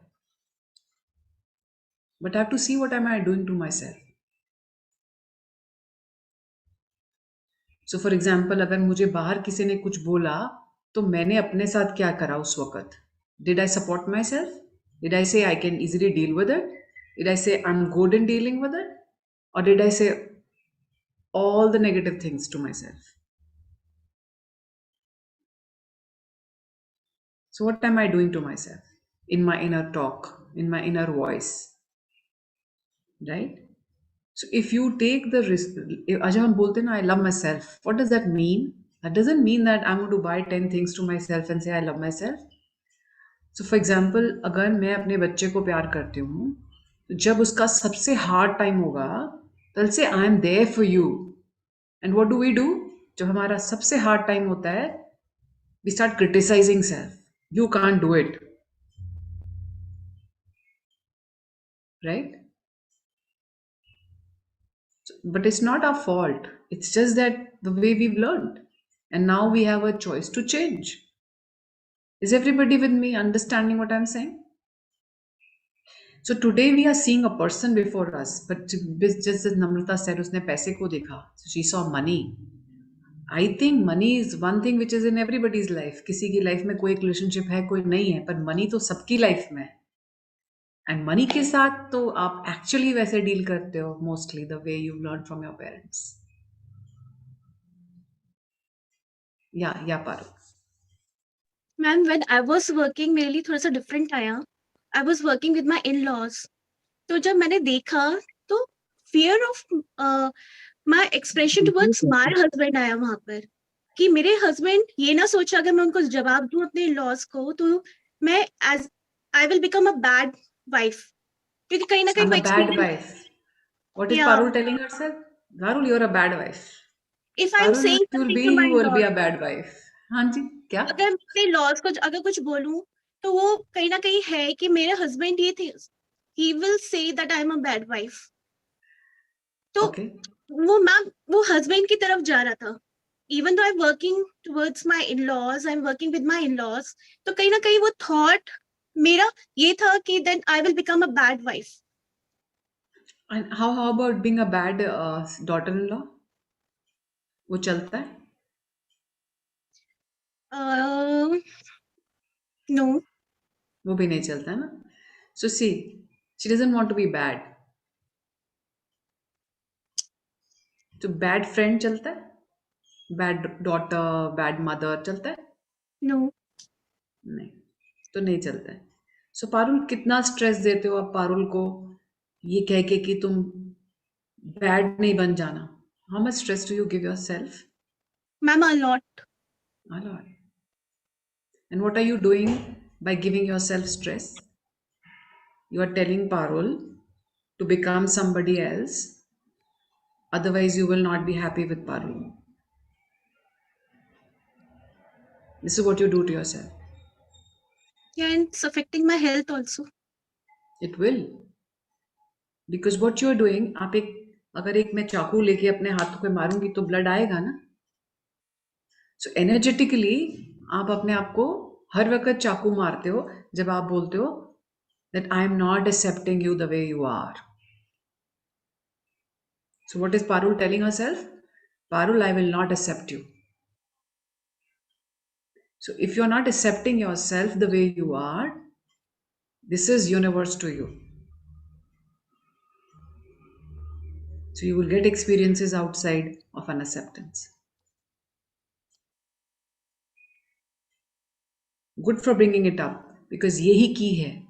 But I have to see what am I doing to myself. So for example, अगर मुझे बाहर किसी ने कुछ बोला तो मैंने अपने साथ क्या करा उस वक्त? Did I support myself? Did I say I can easily deal with it? Did I say I'm good in dealing with it? Or did I say all the negative things to myself? So what am I doing to myself in my inner talk, in my inner voice, right? So if you take the risk, जब हम बोलते हैं ना I love myself, what does that mean? That doesn't mean that I'm going to buy 10 things to myself and say I love myself. So for example, अगर मैं अपने बच्चे को प्यार करती हूँ तो जब उसका सबसे हार्ड टाइम होगा तो I'll say I am there for you. And what do we do? जब हमारा सबसे हार्ड टाइम होता है we start criticizing self. You can't do it. Right? But it's not our fault. It's just that the way we've learned. And now we have a choice to change. Is everybody with me understanding what I'm saying? So today we are seeing a person before us, but just as Namrata said, उसने पैसे को देखा. So she saw money. I think money is one thing which is in everybody's life. किसी की life में कोई एक relationship है, कोई नहीं है, पर मनी तो सबकी लाइफ में है. एंड मनी के साथ तो आप एक्चुअली वैसे डील करते हो mostly the way you learn from your parents. या पारो. Ma'am when I was working मेरे लिए थोड़ा सा डिफरेंट आया. I was working with my in-laws. तो जब मैंने देखा तो fear of my expression towards my husband आया वहां पर कि मेरे हस्बैंड ये ना सोचा अगर मैं उनको जवाब दूं अपने इन-लॉज को तो मैं as I will become a bad wife. क्योंकि कहीं ना कहीं I'm वो a bad experience. wife. What is या Parul telling herself? Parul, you're a bad wife. If I am Parul, saying you'll something be, to my you will be in-laws, a bad wife. हाँ जी, क्या? अगर मैं अपने laws को अगर कुछ बोलूं तो वो कहीं ना कहीं है कि मेरे हस्बैंड ये थे, he will say that I am a bad wife. तो Okay. वो मैम वो हस्बैंड की तरफ जा रहा था. Even though I am working towards my in-laws, I am working with my in-laws, तो कहीं ना कहीं वो थॉट मेरा ये था कि then I will become a bad wife. And how about being a bad daughter-in-law? वो चलता है? नो. वो भी नहीं चलता है ना? So see, she doesn't want to be bad. तो bad friend चलता है? Bad daughter, bad mother चलता है? नो. नहीं, तो नहीं चलता है. सो पारुल, कितना स्ट्रेस देते हो आप पारुल को ये कह के कि तुम बैड नहीं बन जाना? How much stress do you give your self? Ma'am a lot. A lot. And what are you doing by giving yourself stress? You are telling Parul to become somebody else, otherwise you will not be happy with Parul. This is what you do to yourself. Yeah, and it's affecting my health also. It will. Because what you're doing, अगर एक मैं चाकू लेके अपने हाथों पे मारूंगी तो ब्लड आएगा ना. सो एनर्जेटिकली आप अपने आप को हर वक्त चाकू मारते हो जब आप बोलते हो that I am not accepting you the way you are. So what is Parul telling herself? Parul, I will not accept you. So if you're not accepting yourself the way you are, this is universe to you. So you will get experiences outside of unacceptance. Good for bringing it up because yehi key hai.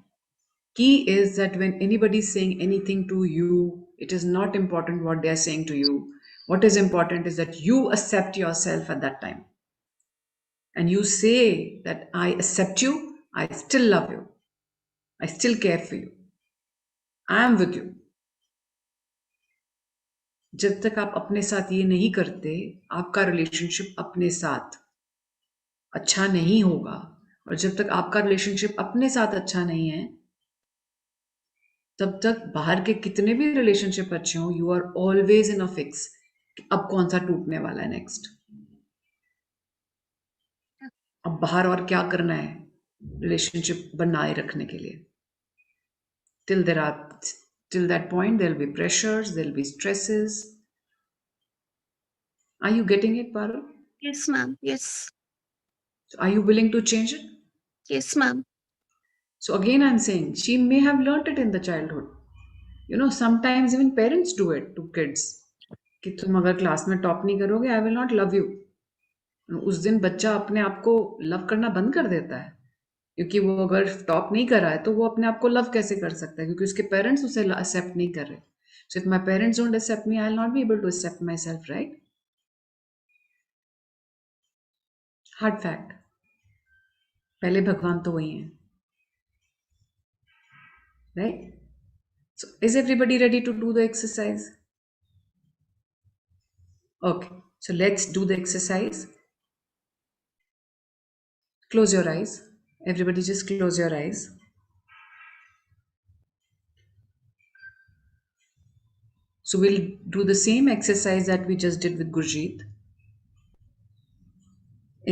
Key is that when anybody is saying anything to you, it is not important what they are saying to you. What is important is that you accept yourself at that time. And you say that I accept you, I still love you, I still care for you, I am with you. जब तक आप अपने साथ ये नहीं करते, आपका relationship अपने साथ अच्छा नहीं होगा. और जब तक आपका रिलेशनशिप अपने साथ अच्छा नहीं है, तब तक बाहर के कितने भी रिलेशनशिप अच्छे हों, you are always in a fix. अब कौन सा टूटने वाला है नेक्स्ट. अब बाहर और क्या करना है रिलेशनशिप बनाए रखने के लिए. till there are till that point there will be pressures, there will be stresses. Are you getting it, Parul? Yes, ma'am. Yes. So are you willing to change it? Yes, ma'am. So again I'm saying she may have learnt it in the childhood. Sometimes even parents do it to kids कि तुम अगर class में top नहीं करोगे आई will not love you. उस दिन बच्चा अपने आप को लव करना बंद कर देता है क्योंकि वो अगर टॉप नहीं कर रहा है तो वो अपने आप को लव कैसे कर सकता है क्योंकि उसके पेरेंट्स उसे एक्सेप्ट नहीं कर रहे. So if my parents don't accept me I will not be able to accept my self. Right? Hard fact. पहले भगवान तो वही हैं. Right? So is everybody ready to do the exercise? Okay, so let's do the exercise. Close your eyes. Everybody just close your eyes. So we'll do the same exercise that we just did with Gurjeet.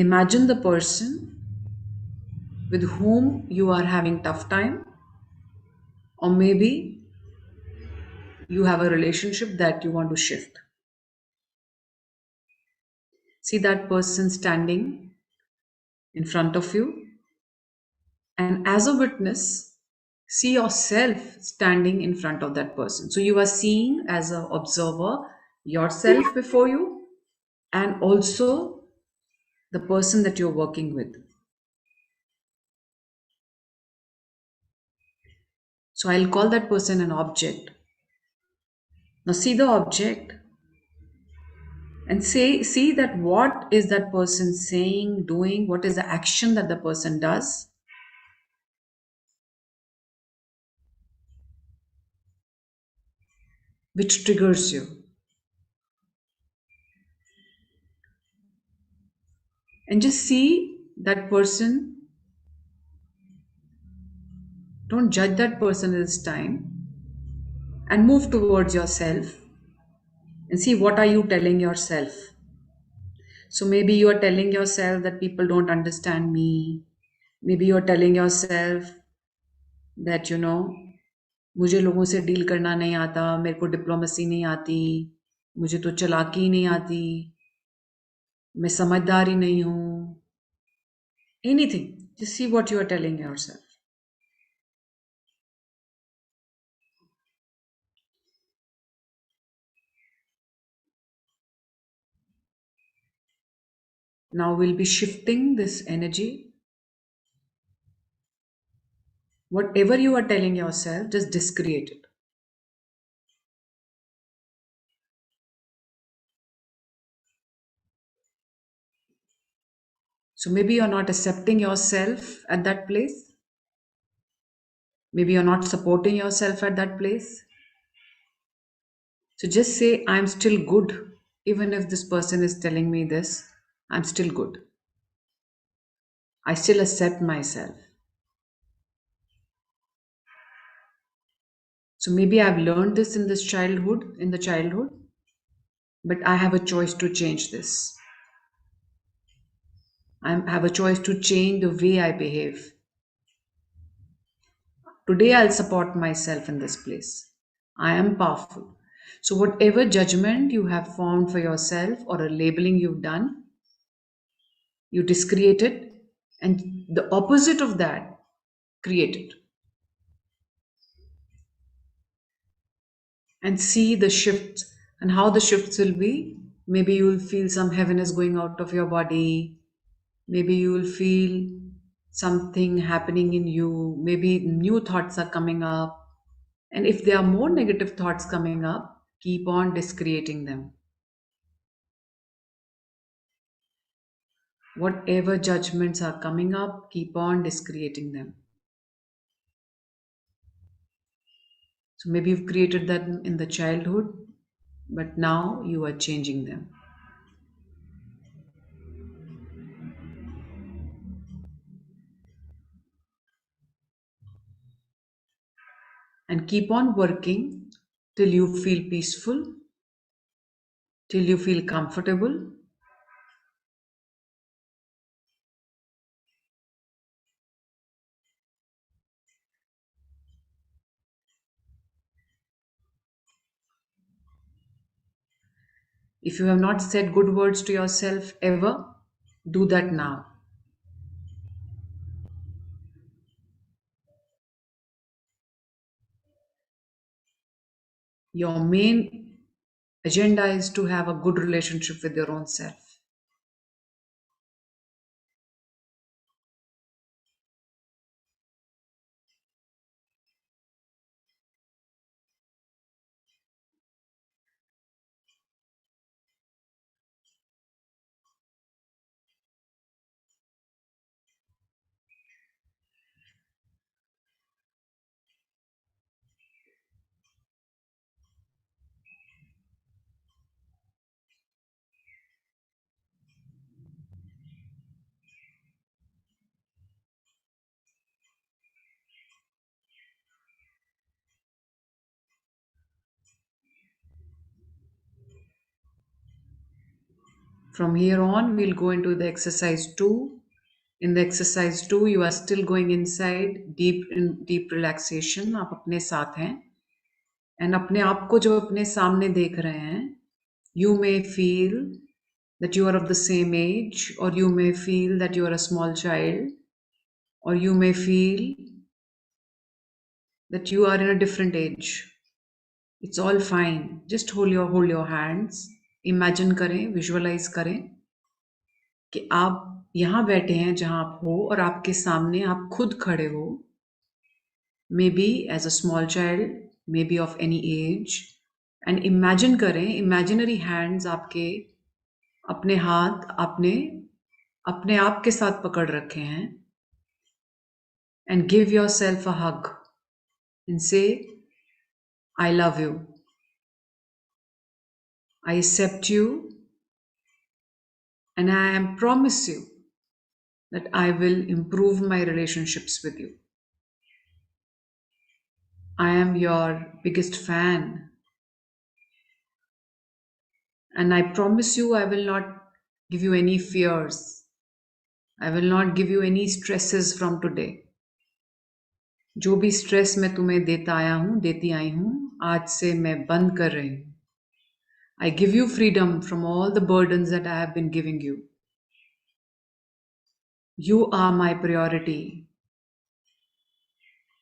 Imagine the person with whom you are having tough time, or maybe you have a relationship that you want to shift. See that person standing in front of you, and as a witness, see yourself standing in front of that person. So you are seeing as an observer yourself before you and also the person that you're working with. So I'll call that person an object. Now see the object and see that what is that person saying, doing, what is the action that the person does. Which triggers you. And just see that person. Don't judge that person at this time. And move towards yourself. And see what are you telling yourself. So maybe you are telling yourself that people don't understand me. Maybe you are telling yourself that, मुझे लोगों से deal करना नहीं आता, मेरे को diplomacy नहीं आती, मुझे तो चालाकी नहीं आती, मैं समझदार ही नहीं हूँ. Anything. Just see what you are telling yourself. Now we'll be shifting this energy. Whatever you are telling yourself, just discreate it. So maybe you're not accepting yourself at that place. Maybe you're not supporting yourself at that place. So just say, I'm still good. Even if this person is telling me this, I'm still good. I still accept myself. So maybe I've learned this in the childhood, but I have a choice to change this. I have a choice to change the way I behave. Today, I'll support myself in this place. I am powerful. So, whatever judgment you have formed for yourself or a labeling you've done, you discreate it, and the opposite of that, create it. And see the shifts and how the shifts will be. Maybe you will feel some heaviness going out of your body. Maybe you will feel something happening in you. Maybe new thoughts are coming up. And if there are more negative thoughts coming up, keep on discreating them. Whatever judgments are coming up, keep on discreating them. So maybe you've created that in the childhood, but now you are changing them. And keep on working till you feel peaceful, till you feel comfortable. If you have not said good words to yourself ever, do that now. Your main agenda is to have a good relationship with your own self. From here on, we'll go into the exercise 2. In the exercise 2, you are still going inside deep relaxation. आप अपने साथ हैं. And अपने आप को जो अपने सामने देख रहे हैं, you may feel that you are of the same age, or you may feel that you are a small child, or you may feel that you are in a different age. It's all fine. Just hold your hands. Imagine करें, visualize करें कि आप यहाँ बैठे हैं जहाँ आप हो और आपके सामने आप खुद खड़े हो. Maybe as a small child, maybe of any age. And imagine करें, imaginary hands आपके अपने हाथ आपने अपने आप के साथ पकड़ रखे हैं. And give yourself a hug and say, I love you. I accept you, and I promise you that I will improve my relationships with you. I am your biggest fan, and I promise you I will not give you any fears. I will not give you any stresses from today. जो भी stress मैं तुम्हें देती आई हूँ, आज से मैं बंद कर रही हूँ. I give you freedom from all the burdens that I have been giving you. You are my priority.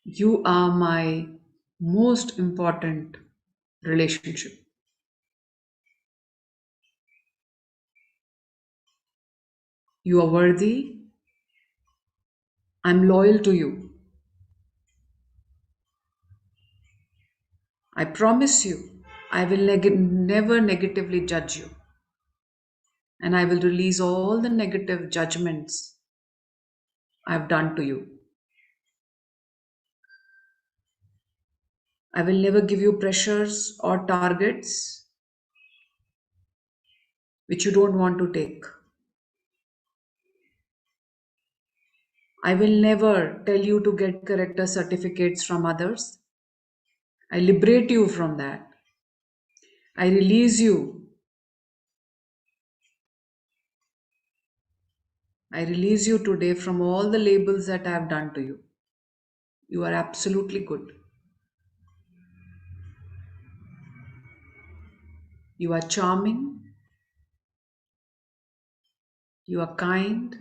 You are my most important relationship. You are worthy. I'm loyal to you. I promise you, I will never negatively judge you. And I will release all the negative judgments I've done to you. I will never give you pressures or targets which you don't want to take. I will never tell you to get character certificates from others. I liberate you from that. I release you. I release you today from all the labels that I have done to you. You are absolutely good. You are charming. You are kind.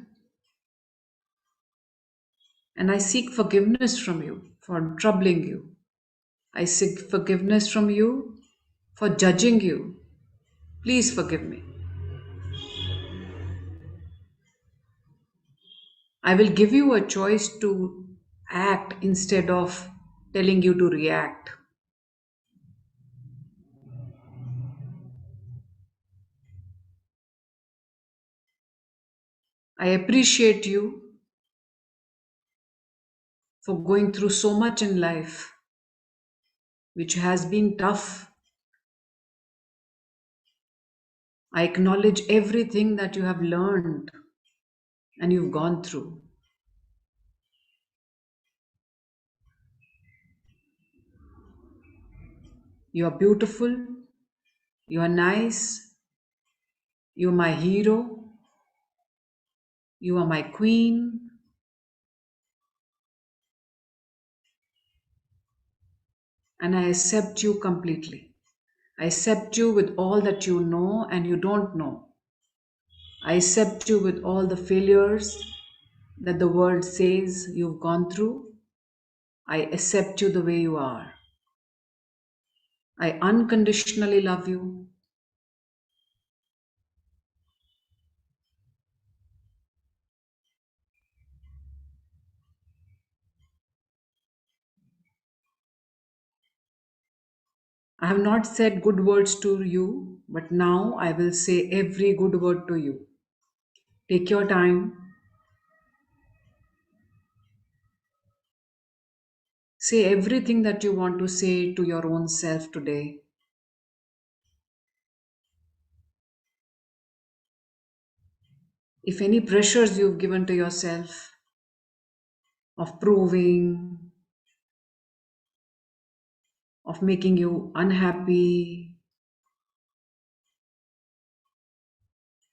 And I seek forgiveness from you for troubling you. I seek forgiveness from you for judging you. Please forgive me. I will give you a choice to act instead of telling you to react. I appreciate you for going through so much in life, which has been tough. I acknowledge everything that you have learned and you've gone through. You are beautiful. You are nice. You are my hero. You are my queen. And I accept you completely. I accept you with all that you know and you don't know. I accept you with all the failures that the world says you've gone through. I accept you the way you are. I unconditionally love you. I have not said good words to you, but now I will say every good word to you. Take your time. Say everything that you want to say to your own self today. If any pressures you've given to yourself of proving, of making you unhappy,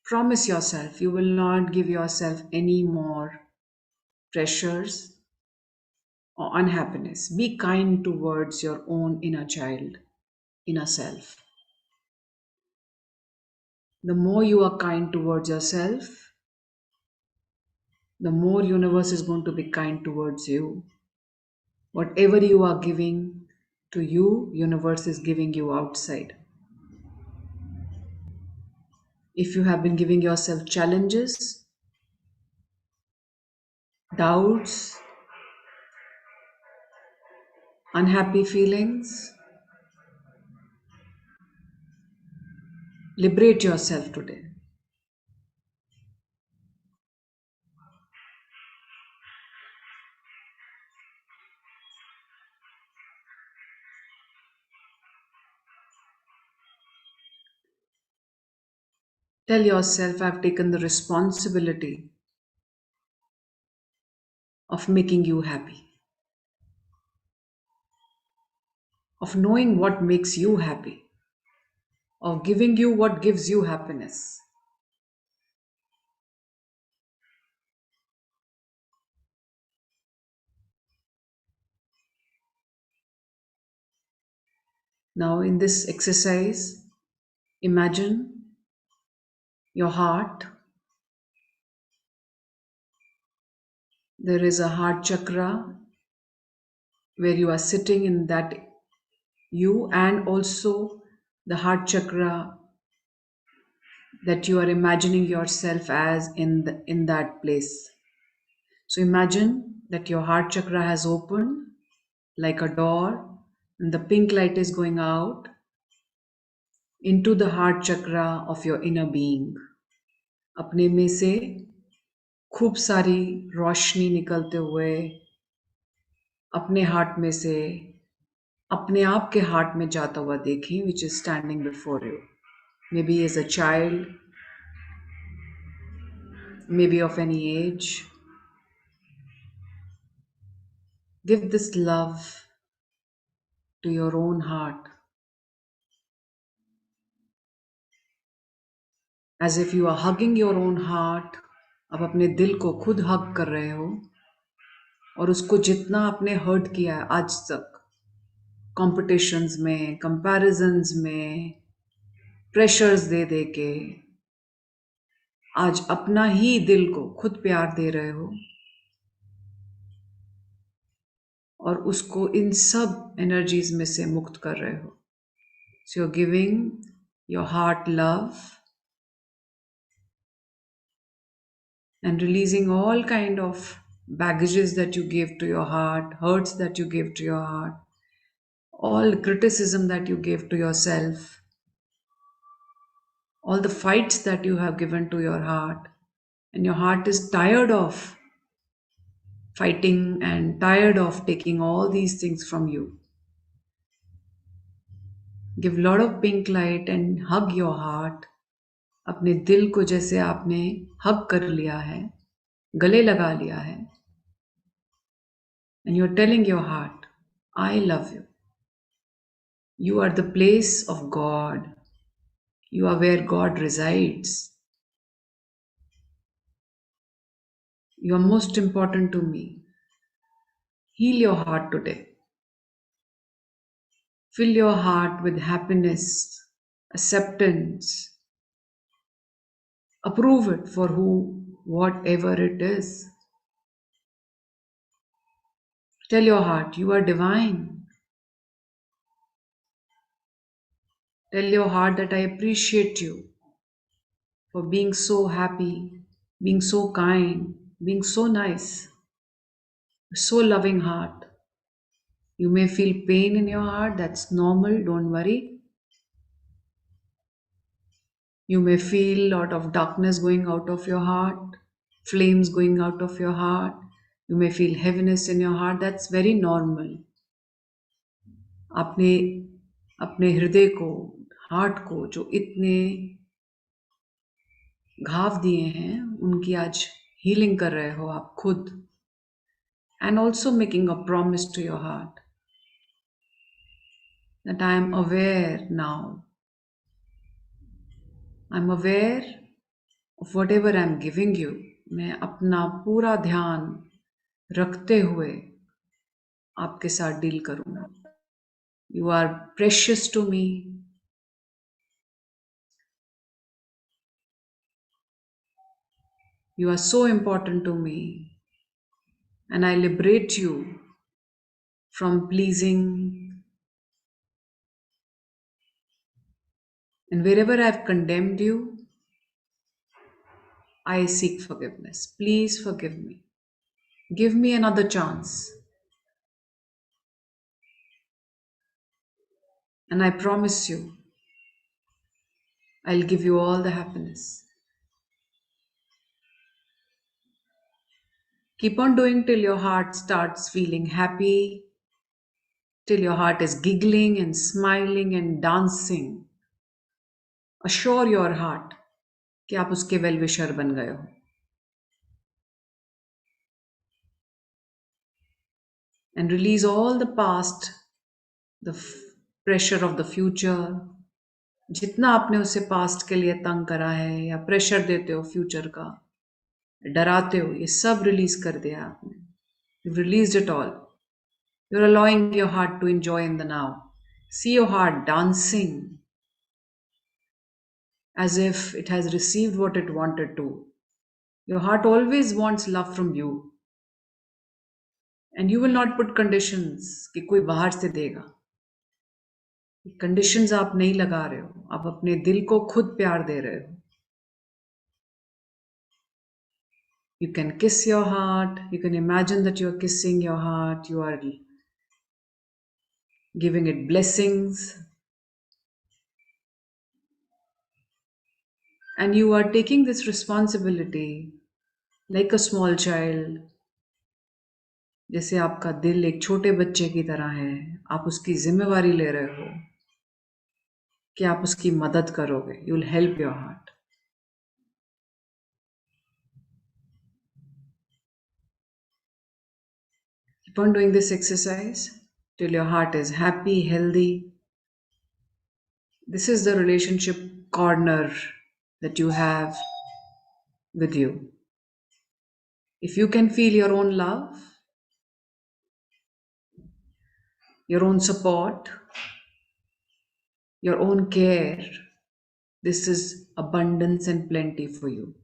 promise yourself you will not give yourself any more pressures or unhappiness. Be kind towards your own inner child, inner self. The more you are kind towards yourself, the more universe is going to be kind towards you. Whatever you are giving to you, universe is giving you outside. If you have been giving yourself challenges, doubts, unhappy feelings, liberate yourself today. Tell yourself, I've taken the responsibility of making you happy, of knowing what makes you happy, of giving you what gives you happiness. Now, in this exercise, imagine your heart. There is a heart chakra where you are sitting in that you, and also the heart chakra that you are imagining yourself as in that place. So imagine that your heart chakra has opened like a door and the pink light is going out into the heart chakra of your inner being. अपने में से खूब सारी रोशनी निकलते हुए अपने heart में से अपने आप के हार्ट में जाता हुआ देखें, which is standing before you. Maybe as a child, maybe of any age. Give this love to your own heart, as if you are hugging your own heart. अब अपने दिल को खुद हग कर रहे हो और उसको जितना आपने हर्ट किया है आज तक, कॉम्पिटिशन्स में, कंपैरिजन्स में, प्रेशर्स दे दे के, आज अपना ही दिल को खुद प्यार दे रहे हो और उसको इन सब एनर्जीज में से मुक्त कर रहे हो. So you are giving your heart love and releasing all kind of baggages that you give to your heart, hurts that you give to your heart, all criticism that you give to yourself, all the fights that you have given to your heart. And your heart is tired of fighting and tired of taking all these things from you. Give lot of pink light and hug your heart. अपने दिल को जैसे आपने हग कर लिया है, गले लगा लिया है. And you're telling your heart, I love you. You are the place of God. You are where God resides. You are most important to me. Heal your heart today. Fill your heart with happiness, acceptance. Approve it for whatever it is. Tell your heart, you are divine. Tell your heart that I appreciate you for being so happy, being so kind, being so nice, so loving heart. You may feel pain in your heart, that's normal, don't worry. You may feel a lot of darkness going out of your heart, flames going out of your heart. You may feel heaviness in your heart, that's very normal. आपने अपने हृदय को, heart को जो इतने घाव दिए हैं, उनकी आज हीलिंग कर रहे हो आप खुद. And also making a promise to your heart that I am aware now. I'm aware of whatever I'm giving you. मैं अपना पूरा ध्यान रखते हुए आपके साथ डील करूँगा. You are precious to me. You are so important to me. And I liberate you from pleasing. And wherever I've condemned you, I seek forgiveness. Please forgive me. Give me another chance. And I promise you, I'll give you all the happiness. Keep on doing till your heart starts feeling happy, till your heart is giggling and smiling and dancing. Assure your heart कि आप उसके well wisher बन गए हो. And release all the past, the pressure of the future. जितना आपने उसे past के लिए तंग करा है या प्रेशर देते हो फ्यूचर का, डराते हो, ये सब रिलीज कर दिया आपने. You've released it all. You're allowing your heart to enjoy in the now. See your heart dancing as if it has received what it wanted to. Your heart always wants love from you. And you will not put conditions कि कोई बाहर से देगा. Conditions आप नहीं लगा रहे हो, आप अपने दिल को खुद प्यार दे रहे हो. You can kiss your heart. You can imagine that you're kissing your heart. You are giving it blessings. And you are taking this responsibility like a small child. जैसे आपका दिल एक छोटे बच्चे की तरह है, आप उसकी जिम्मेवारी ले रहे हो कि आप उसकी मदद करोगे. You will help your heart. Keep on doing this exercise till your heart is happy, healthy. This is the relationship corner that you have with you. If you can feel your own love, your own support, your own care, this is abundance and plenty for you.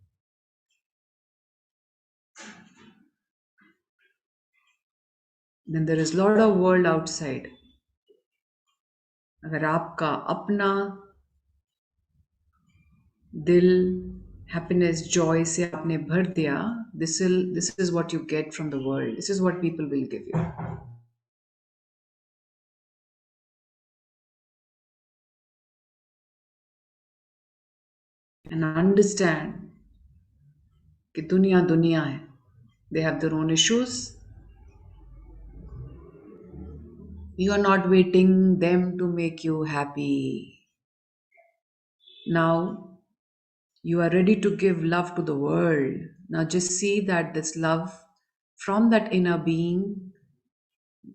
Then there is a lot of world outside. अगर आपका अपना दिल happiness, joy से आपने भर दिया, this is what you get from the world. This is what people will give you. And understand कि दुनिया दुनिया है. They have their own issues. You are not waiting them to make you happy. Now you are ready to give love to the world. Now just see that this love from that inner being,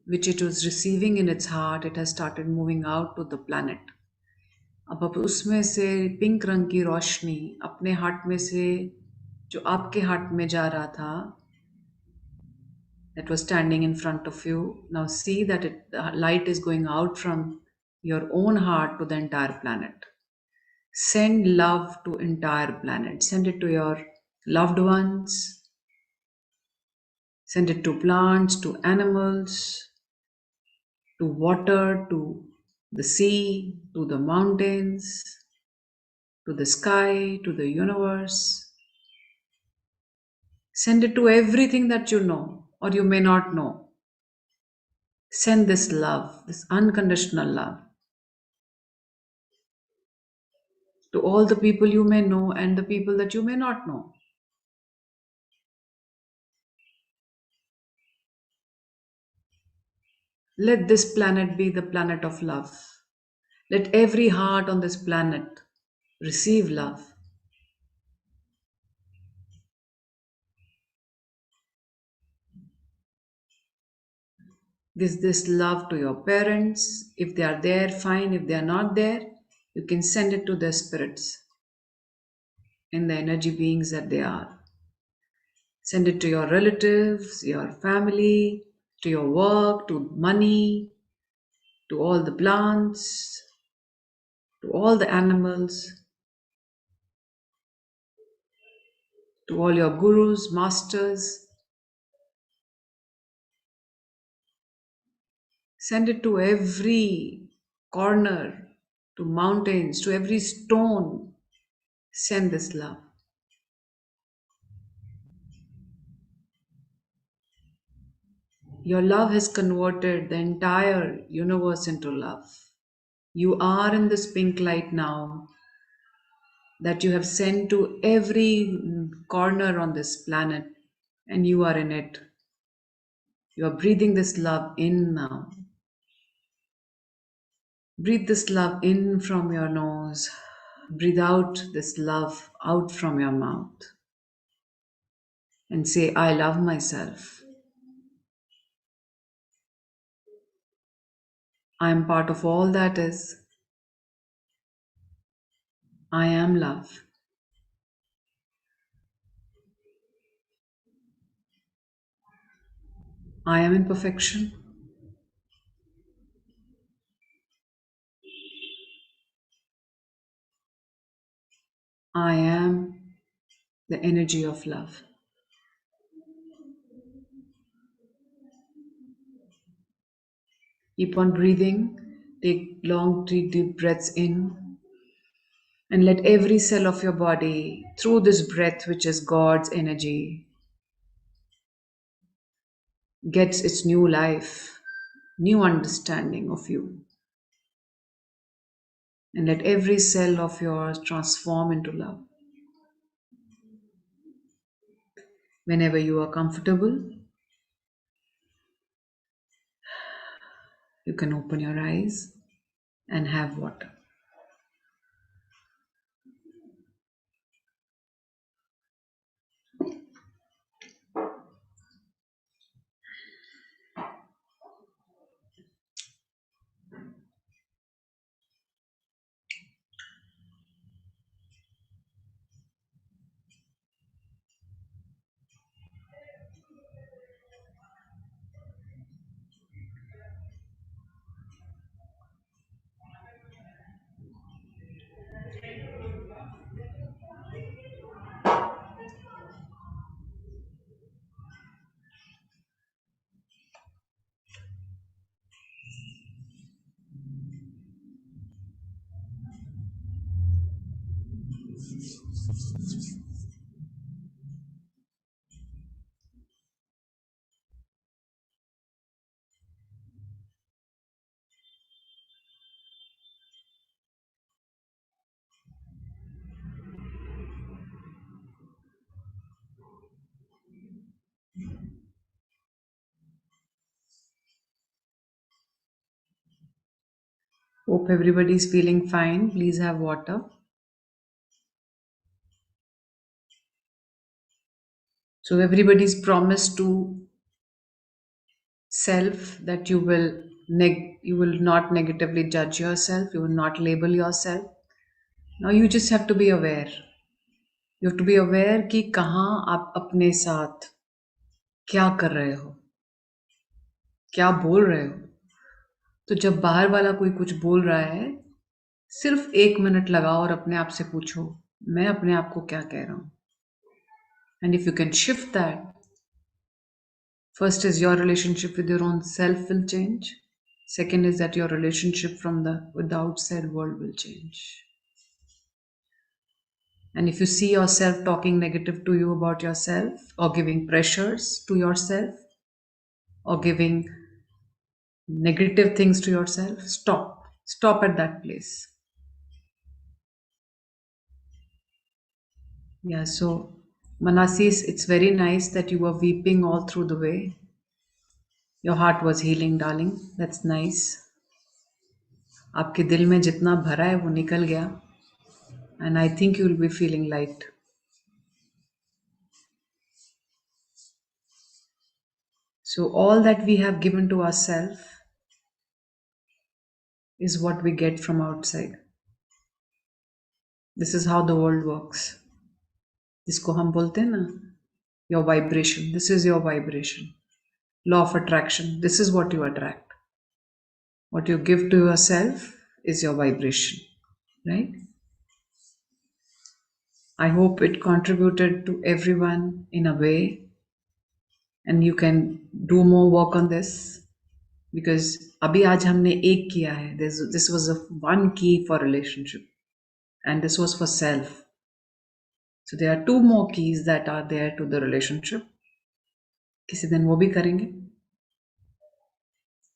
which it was receiving in its heart, it has started moving out to the planet. अब उसमें से pink रंग की रोशनी अपने heart में से जो आपके हार्ट में जा रहा था, that was standing in front of you. Now see that the light is going out from your own heart to the entire planet. Send love to entire planet. Send it to your loved ones. Send it to plants, to animals, to water, to the sea, to the mountains, to the sky, to the universe. Send it to everything that you know or you may not know. Send this love, this unconditional love, to all the people you may know and the people that you may not know. Let this planet be the planet of love. Let every heart on this planet receive love. Give this love to your parents. If they are there, fine. If they are not there, you can send it to their spirits in the energy beings that they are. Send it to your relatives, your family, to your work, to money, to all the plants, to all the animals, to all your gurus, masters. Send it to every corner, to mountains, to every stone. Send this love. Your love has converted the entire universe into love. You are in this pink light now that you have sent to every corner on this planet, and you are in it. You are breathing this love in now. Breathe this love in from your nose. Breathe out this love out from your mouth. And say, I love myself. I am part of all that is. I am love. I am in perfection. I am the energy of love. Keep on breathing. Take long, deep breaths in. And let every cell of your body, through this breath, which is God's energy, gets its new life, new understanding of you. And let every cell of yours transform into love. Whenever you are comfortable, you can open your eyes and have water. Hope everybody is feeling fine. Please have water. So everybody's promised to self that you will not negatively judge yourself, you will not label yourself. Now you just have to be aware. You have to be aware कि कहाँ आप अपने साथ क्या कर रहे हो, क्या बोल रहे हो. तो जब बाहर वाला कोई कुछ बोल रहा है, सिर्फ 1 मिनट लगाओ और अपने आप से पूछो, मैं अपने आप को क्या कह रहा हूँ. And if you can shift that, first is your relationship with your own self will change. Second is that your relationship with the outside world will change. And if you see yourself talking negative to you about yourself, or giving pressures to yourself, or giving negative things to yourself, stop. Stop at that place. Yeah, so Manasis, it's very nice that you were weeping all through the way. Your heart was healing, darling. That's nice. आपके दिल में जितना भरा है वो निकल गया. And I think you will be feeling light. So all that we have given to ourselves is what we get from outside. This is how the world works. जिसको हम बोलते हैं ना, your vibration. This is your vibration. Law of attraction. This is what you attract. What you give to yourself is your vibration, right? I hope it contributed to everyone in a way, and you can do more work on this, because अभी आज हमने एक किया है. This was one key for relationship, and this was for self. So there are 2 more keys that are there to the relationship. किसी दिन वो भी करेंगे,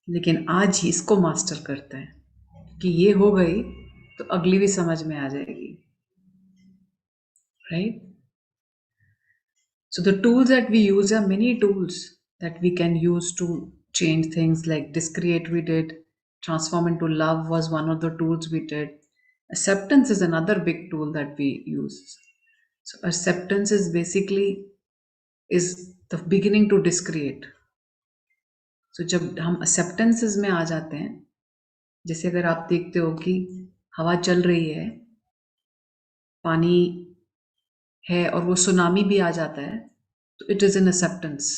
लेकिन आज ही इसको मास्टर करते हैं कि ये हो गई तो अगली भी समझ में आ जाएगी, right? So the tools that we use are many tools that we can use to change things. Like discreate we did, transform into love was one of the tools we did. Acceptance is another big tool that we use. So acceptance is basically is the beginning to discreate. So जब हम acceptances में आ जाते हैं, जैसे अगर आप देखते हो कि हवा चल रही है, पानी है और वो सुनामी भी आ जाता है, तो इट इज़ इन एक्सेप्टेंस.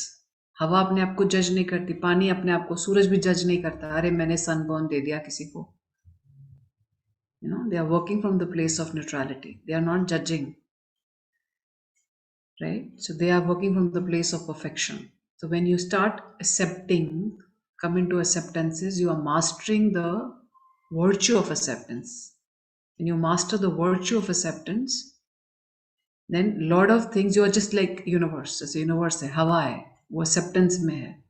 हवा अपने आप को जज नहीं करती, पानी अपने आप को, सूरज भी जज नहीं करता, अरे मैंने सनबर्न दे दिया किसी को. You know, they are working from the place of neutrality. They are not judging, right? So they are working from the place of perfection. So when you start accepting, come into acceptances, you are mastering the virtue of acceptance. When you master the virtue of acceptance, then lot of things, you are just like universe. जैसे universe है, हवा है, वो acceptance में है.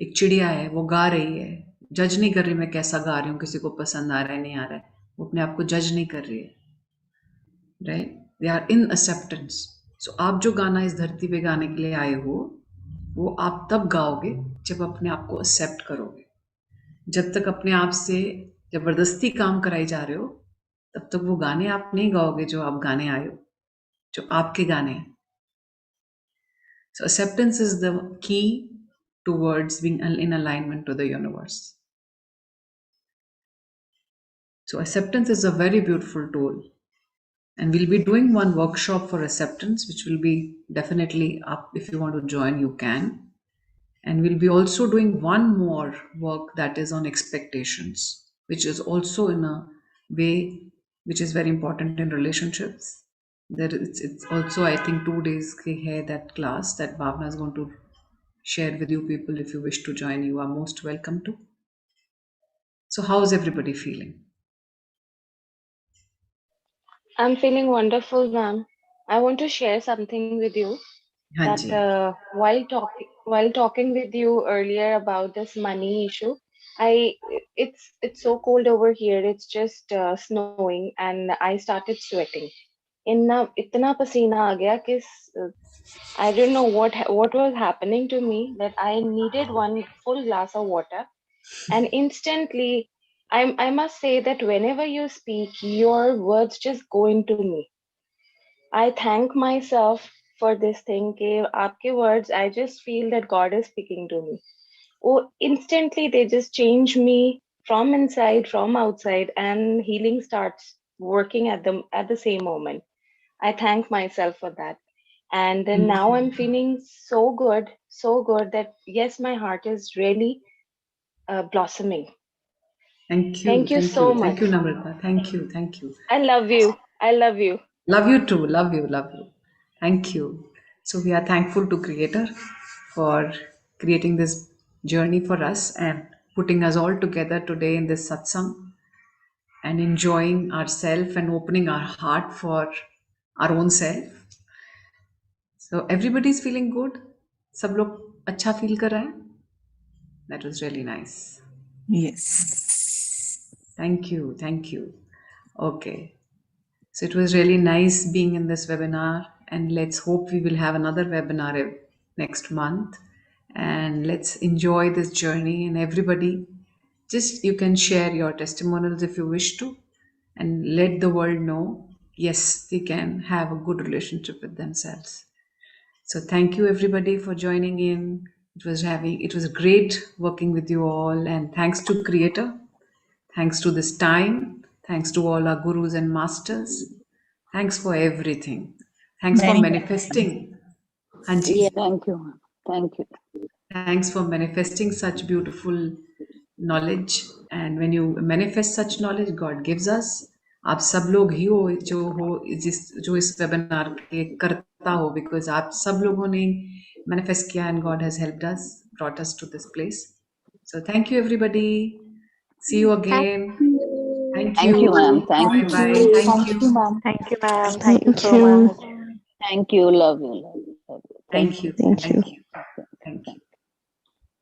एक चिड़िया है, वो गा रही है, जज नहीं कर रही मैं कैसा गा रही हूँ, किसी को पसंद आ रहा है नहीं आ रहा है, वो अपने आप को जज नहीं कर रही है, right? They are in acceptance. So आप जो गाना इस धरती पे गाने के लिए आए हो, वो आप तब गाओगे जब अपने आप को एक्सेप्ट करोगे. जब तक अपने आप से जबरदस्ती काम कराई जा रहे हो, तब तक वो गाने आप नहीं गाओगे जो आप गाने आए हो, जो आपके गाने हैं. So acceptance is the key towards being in alignment to the universe. So acceptance is a very beautiful tool, and we'll be doing one workshop for acceptance, which will be definitely up. If you want to join, you can. And we'll be also doing one more work that is on expectations, which is also in a way which is very important in relationships. It's also, I think, 2 days ke hai that class that Bhavna is going to share with you people. If you wish to join, you are most welcome to. So how's everybody feeling? I'm feeling wonderful, ma'am. I want to share something with you that Hanji. while talking with you earlier about this money issue, it's so cold over here. It's just snowing, and I started sweating. इतना पसीना आ गया कि I don't know what was happening to me, that I needed one full glass of water, and instantly I must say that whenever you speak, your words just go into me. I thank myself for this thing. कि आपके words, I just feel that God is speaking to me. Oh, instantly they just change me from inside, from outside, and healing starts working at the same moment. I thank myself for that. And then Thank now you. I'm feeling so good that yes, my heart is really blossoming. Thank you. Thank you Thank so you. Thank you, much. Namrata. Thank you. Thank you. I love you. I love you. Love you too. Love you. Love you. Thank you. So we are thankful to Creator for creating this journey for us and putting us all together today in this satsang and enjoying ourselves and opening our heart for our own self. So everybody's feeling good. सब लोग अच्छा feel कर रहे हैं. That was really nice. Yes. Thank you. Thank you. Okay. So it was really nice being in this webinar, and let's hope we will have another webinar next month. And let's enjoy this journey. And everybody, just you can share your testimonials if you wish to, and let the world know yes, they can have a good relationship with themselves. So thank you everybody for joining in. It was great working with you all, and thanks to Creator. Thanks to this time. Thanks to all our gurus and masters. Thanks for everything. Thanks for Many manifesting. Yeah, Hanji. Thank you, ma'am. Thank you. Thanks for manifesting such beautiful knowledge. And when you manifest such knowledge, God gives us. आप सब लोग ही हो जो इस webinar के करता हो because आप सब लोगों ने manifest किया and God has helped us, brought us to this place. So thank you everybody. See you Thank again. you. Thank Thank you, ma'am. you. Thank Bye you. bye. Thank you. ma'am. Thank you, ma'am. Thank you Thank so you. much. Thank you. Love you. Love you. Love you. Thank Thank you. you. Thank you. Thank you.